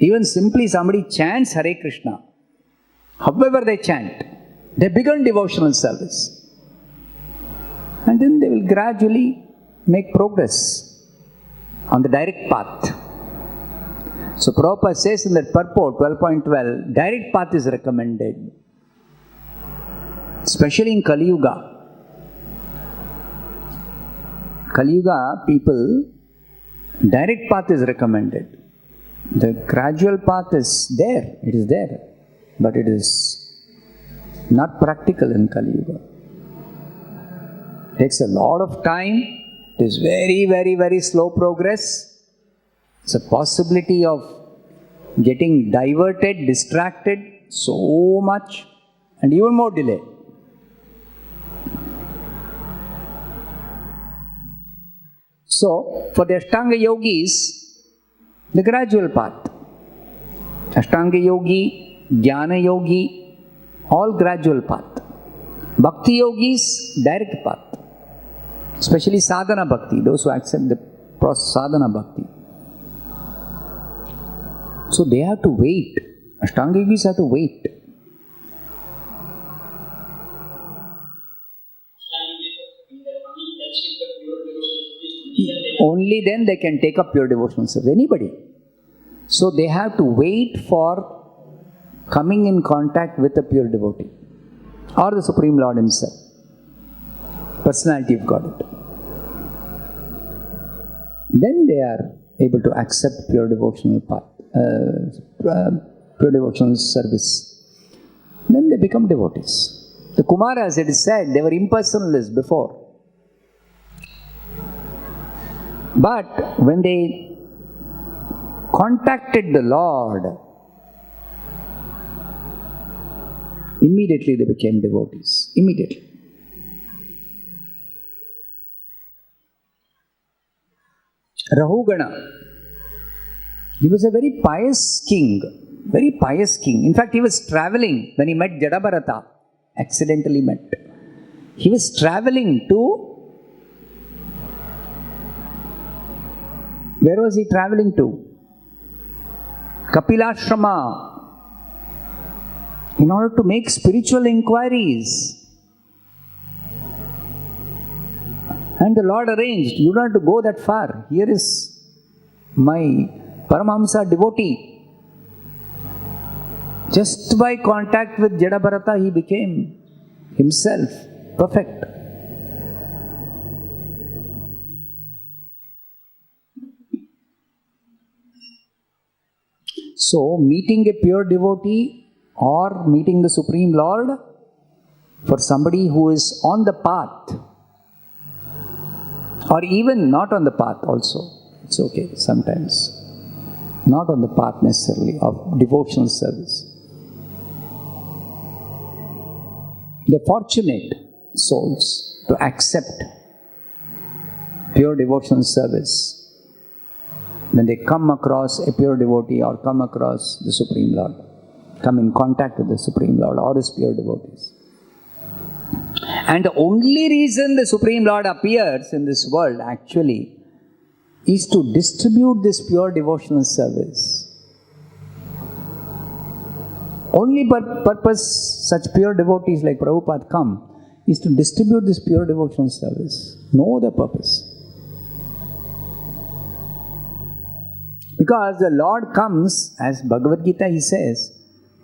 Speaker 1: Even simply somebody chants Hare Krishna. However they chant, they begin devotional service. And then they will gradually make progress on the direct path. So Prabhupada says in that purport 12.12, direct path is recommended. Especially in Kali Yuga. Kali Yuga people, direct path is recommended. The gradual path is there, it is there, but it is not practical in Kali Yuga. It takes a lot of time, it is very, very, very slow progress. It's a possibility of getting diverted, distracted so much, and even more delay. So, for the Ashtanga yogis, the gradual path. Ashtanga yogi, Jnana yogi, all gradual path. Bhakti yogis, direct path. Especially sadhana bhakti, those who accept the process sadhana bhakti. So they have to wait. Ashtanga yogis have to wait. Only then they can take up pure devotional service. Anybody. So they have to wait for coming in contact with a pure devotee or the Supreme Lord Himself, Personality of Godhead. Then they are able to accept pure devotional path, pure devotional service. Then they become devotees. The Kumaras, it is said, they were impersonalists before. But when they contacted the Lord, immediately they became devotees. Immediately. Rahugana, he was a very pious king. Very pious king. In fact, he was traveling when he met Jadabharata. Accidentally met. He was traveling to... Where was he traveling to? Kapilashrama. In order to make spiritual inquiries. And the Lord arranged, you don't have to go that far. Here is my Paramahamsa devotee. Just by contact with Jadabharata, he became himself perfect. So, meeting a pure devotee or meeting the Supreme Lord, for somebody who is on the path, or even not on the path also, it's okay sometimes, not on the path necessarily of devotional service. The fortunate souls to accept pure devotional service when they come across a pure devotee or come across the Supreme Lord, come in contact with the Supreme Lord or His pure devotees. And the only reason the Supreme Lord appears in this world actually is to distribute this pure devotional service. Only purpose such pure devotees like Prabhupada come is to distribute this pure devotional service. No other purpose. Because the Lord comes, as Bhagavad Gita he says,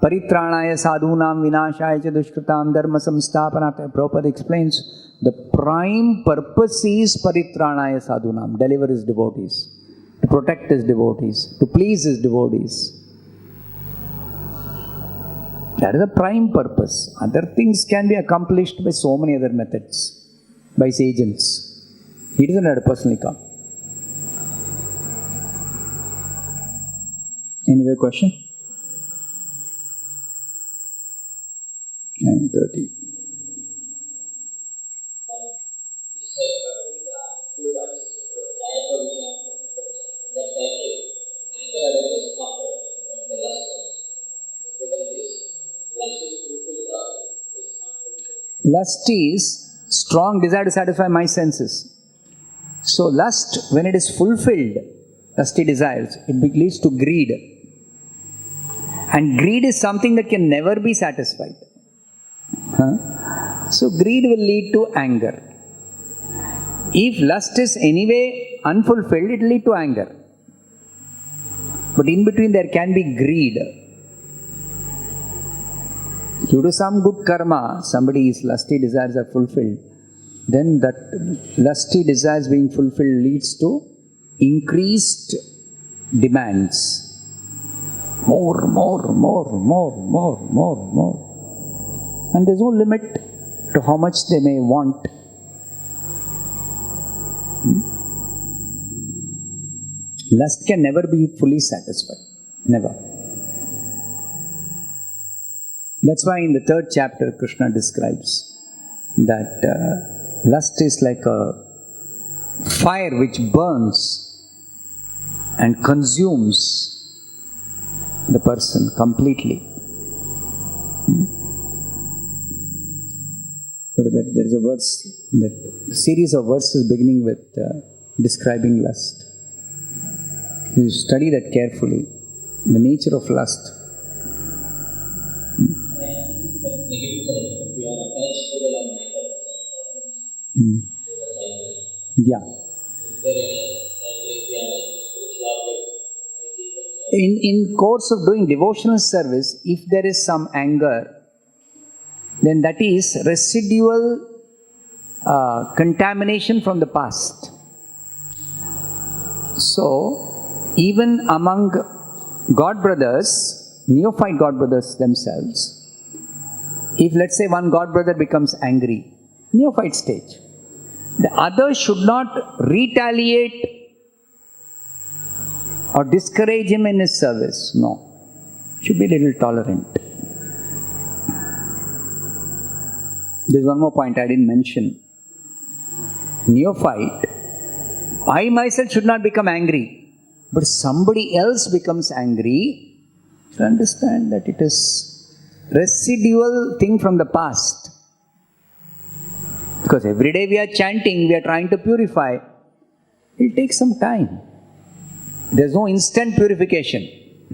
Speaker 1: Paritranaya sadhunam vinashaya cha dushkratam dharma samsthapanarthaya. Prabhupada explains, the prime purpose is Paritranaya sadhunam, deliver his devotees, to protect his devotees, to please his devotees. That is the prime purpose. Other things can be accomplished by so many other methods, by his agents. He doesn't have to personally come. Any other question? 9:30. Lust is strong desire to satisfy my senses. So lust, when it is fulfilled, lusty desires, it leads to greed. And greed is something that can never be satisfied. So greed will lead to anger. If lust is anyway unfulfilled, it will lead to anger. But in between there can be greed. Due to some good karma, somebody's lusty desires are fulfilled. Then that lusty desires being fulfilled leads to increased demands. More. And there's no limit to how much they may want. Lust can never be fully satisfied. Never. That's why in the 3rd chapter, Krishna describes that lust is like a fire which burns and consumes the person completely. There is a verse, a series of verses beginning with describing lust. You study that carefully, the nature of lust. Yeah. In course of doing devotional service, if there is some anger, then that is residual contamination from the past. So, even among God brothers, neophyte God brothers themselves, if let's say one God brother becomes angry, neophyte stage, the other should not retaliate or discourage him in his service. No. Should be a little tolerant. There's one more point I didn't mention. Neophyte, I myself should not become angry, but somebody else becomes angry, you should understand that it is residual thing from the past. Because every day we are chanting, we are trying to purify. It will take some time. There's no instant purification.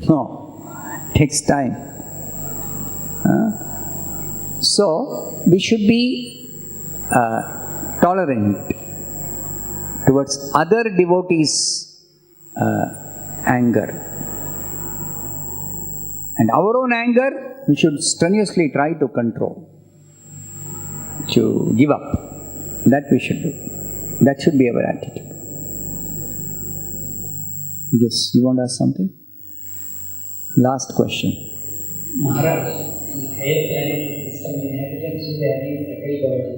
Speaker 1: No, it takes time. So, we should be tolerant towards other devotees' anger. And our own anger, we should strenuously try to control, to give up. That we should do. That should be our attitude. Yes, you want to ask something? Last question.
Speaker 3: Maharaj, in higher planetary system, inhabitants will be having subtle body.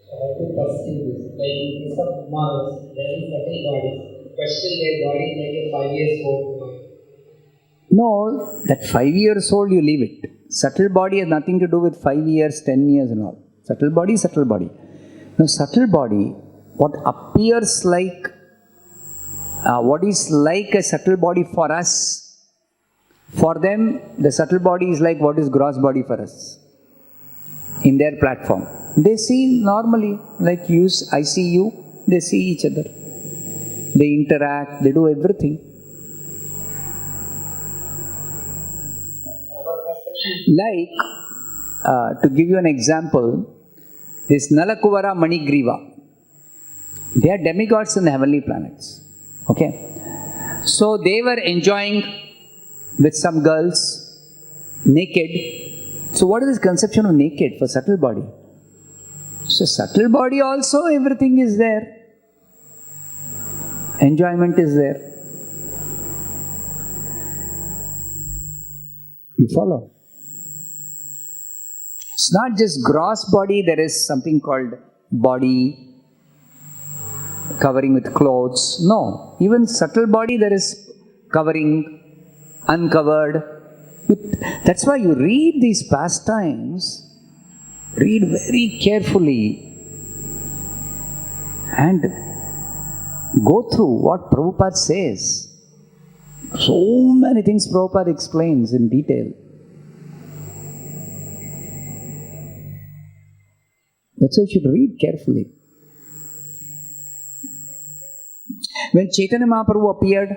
Speaker 3: So how to perceive this? Like in case of Mars, there is subtle bodies, but still their body is like a 5 years old boy.
Speaker 1: No, that 5 years old you leave it. Subtle body has nothing to do with 5 years, 10 years and all. Subtle body, subtle body. Now subtle body, what appears like, what is like a subtle body for us, for them, the subtle body is like what is gross body for us. In their platform. They see normally, like I see you, they see each other. They interact, they do everything. Like, to give you an example, this Nalakuvara Manigriva. They are demigods in the heavenly planets. Okay? So they were enjoying with some girls, naked. So what is this conception of naked for subtle body? So subtle body also, everything is there. Enjoyment is there. You follow? It's not just gross body, there is something called body covering with clothes. No, even subtle body there is covering, uncovered. That's why you read these pastimes, read very carefully and go through what Prabhupada says. So many things Prabhupada explains in detail. That's why you should read carefully. When Chaitanya Mahaprabhu appeared,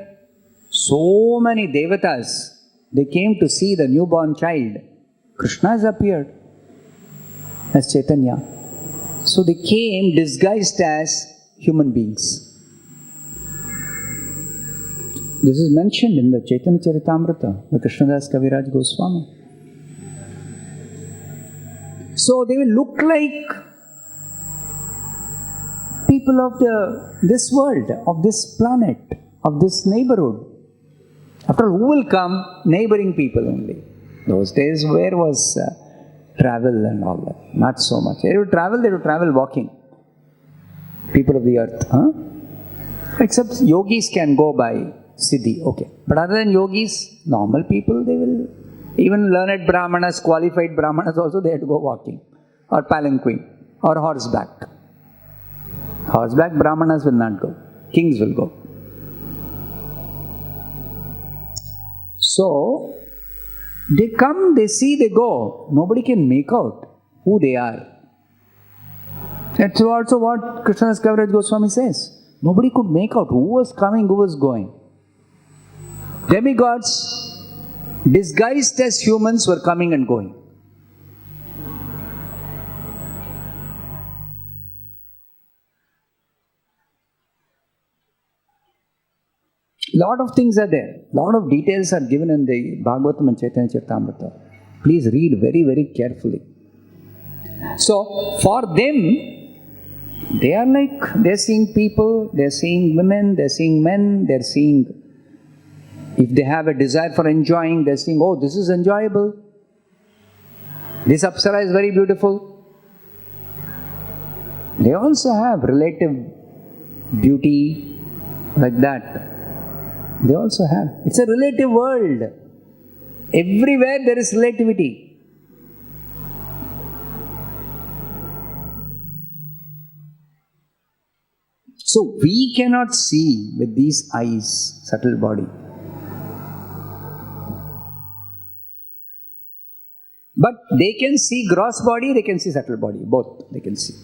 Speaker 1: so many devatas, they came to see the newborn child. Krishna has appeared as Chaitanya. So they came disguised as human beings. This is mentioned in the Chaitanya Charitamrita, the Krishnadas Kaviraj Goswami. So they will look like people of this world, of this planet, of this neighborhood. After all, who will come? Neighboring people only. Those days, where was travel and all that? Not so much. They would travel walking. People of the earth. Except yogis can go by Siddhi. Okay. But other than yogis, normal people, they will Even learned Brahmanas, qualified Brahmanas also, they had to go walking, or palanquin, or horseback. Horseback Brahmanas will not go. Kings will go. So, they come, they see, they go. Nobody can make out who they are. That's also what Krishnadas Kaviraj Goswami says. Nobody could make out who was coming, who was going. Demigods, disguised as humans, were coming and going. Lot of things are there. Lot of details are given in the Bhagavatam and Chaitanya Charitamrita. Please read very, very carefully. So, for them, they are like, they're seeing people, they're seeing women, they're seeing men, they're seeing, if they have a desire for enjoying, they're seeing, oh, this is enjoyable. This apsara is very beautiful. They also have relative beauty like that. They also have. It's a relative world. Everywhere there is relativity. So we cannot see with these eyes, subtle body. But they can see gross body, they can see subtle body. Both they can see.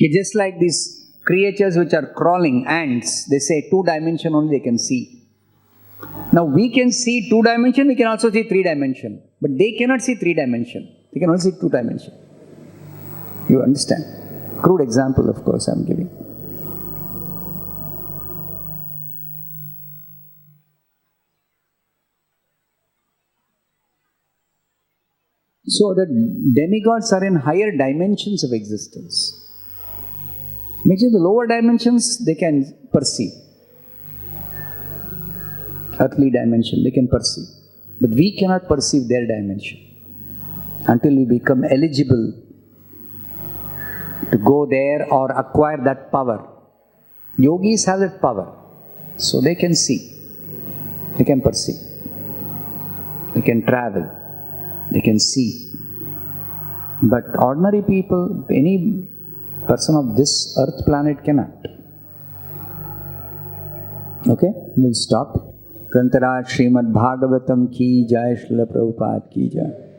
Speaker 1: It's just like these creatures which are crawling, ants, they say 2 dimension only they can see. Now we can see 2 dimension, we can also see 3 dimension. But they cannot see 3 dimension. They can only see 2 dimension. You understand? Crude example, of course, I am giving. So the demigods are in higher dimensions of existence. Which in the lower dimensions, they can perceive. Earthly dimension, they can perceive. But we cannot perceive their dimension until we become eligible to go there or acquire that power. Yogis have that power. So they can see. They can perceive. They can travel. They can see. But ordinary people, any person of this earth planet cannot. Okay, we'll stop. Krantara Srimad Bhagavatam ki jai, Srila Prabhupada ki jai.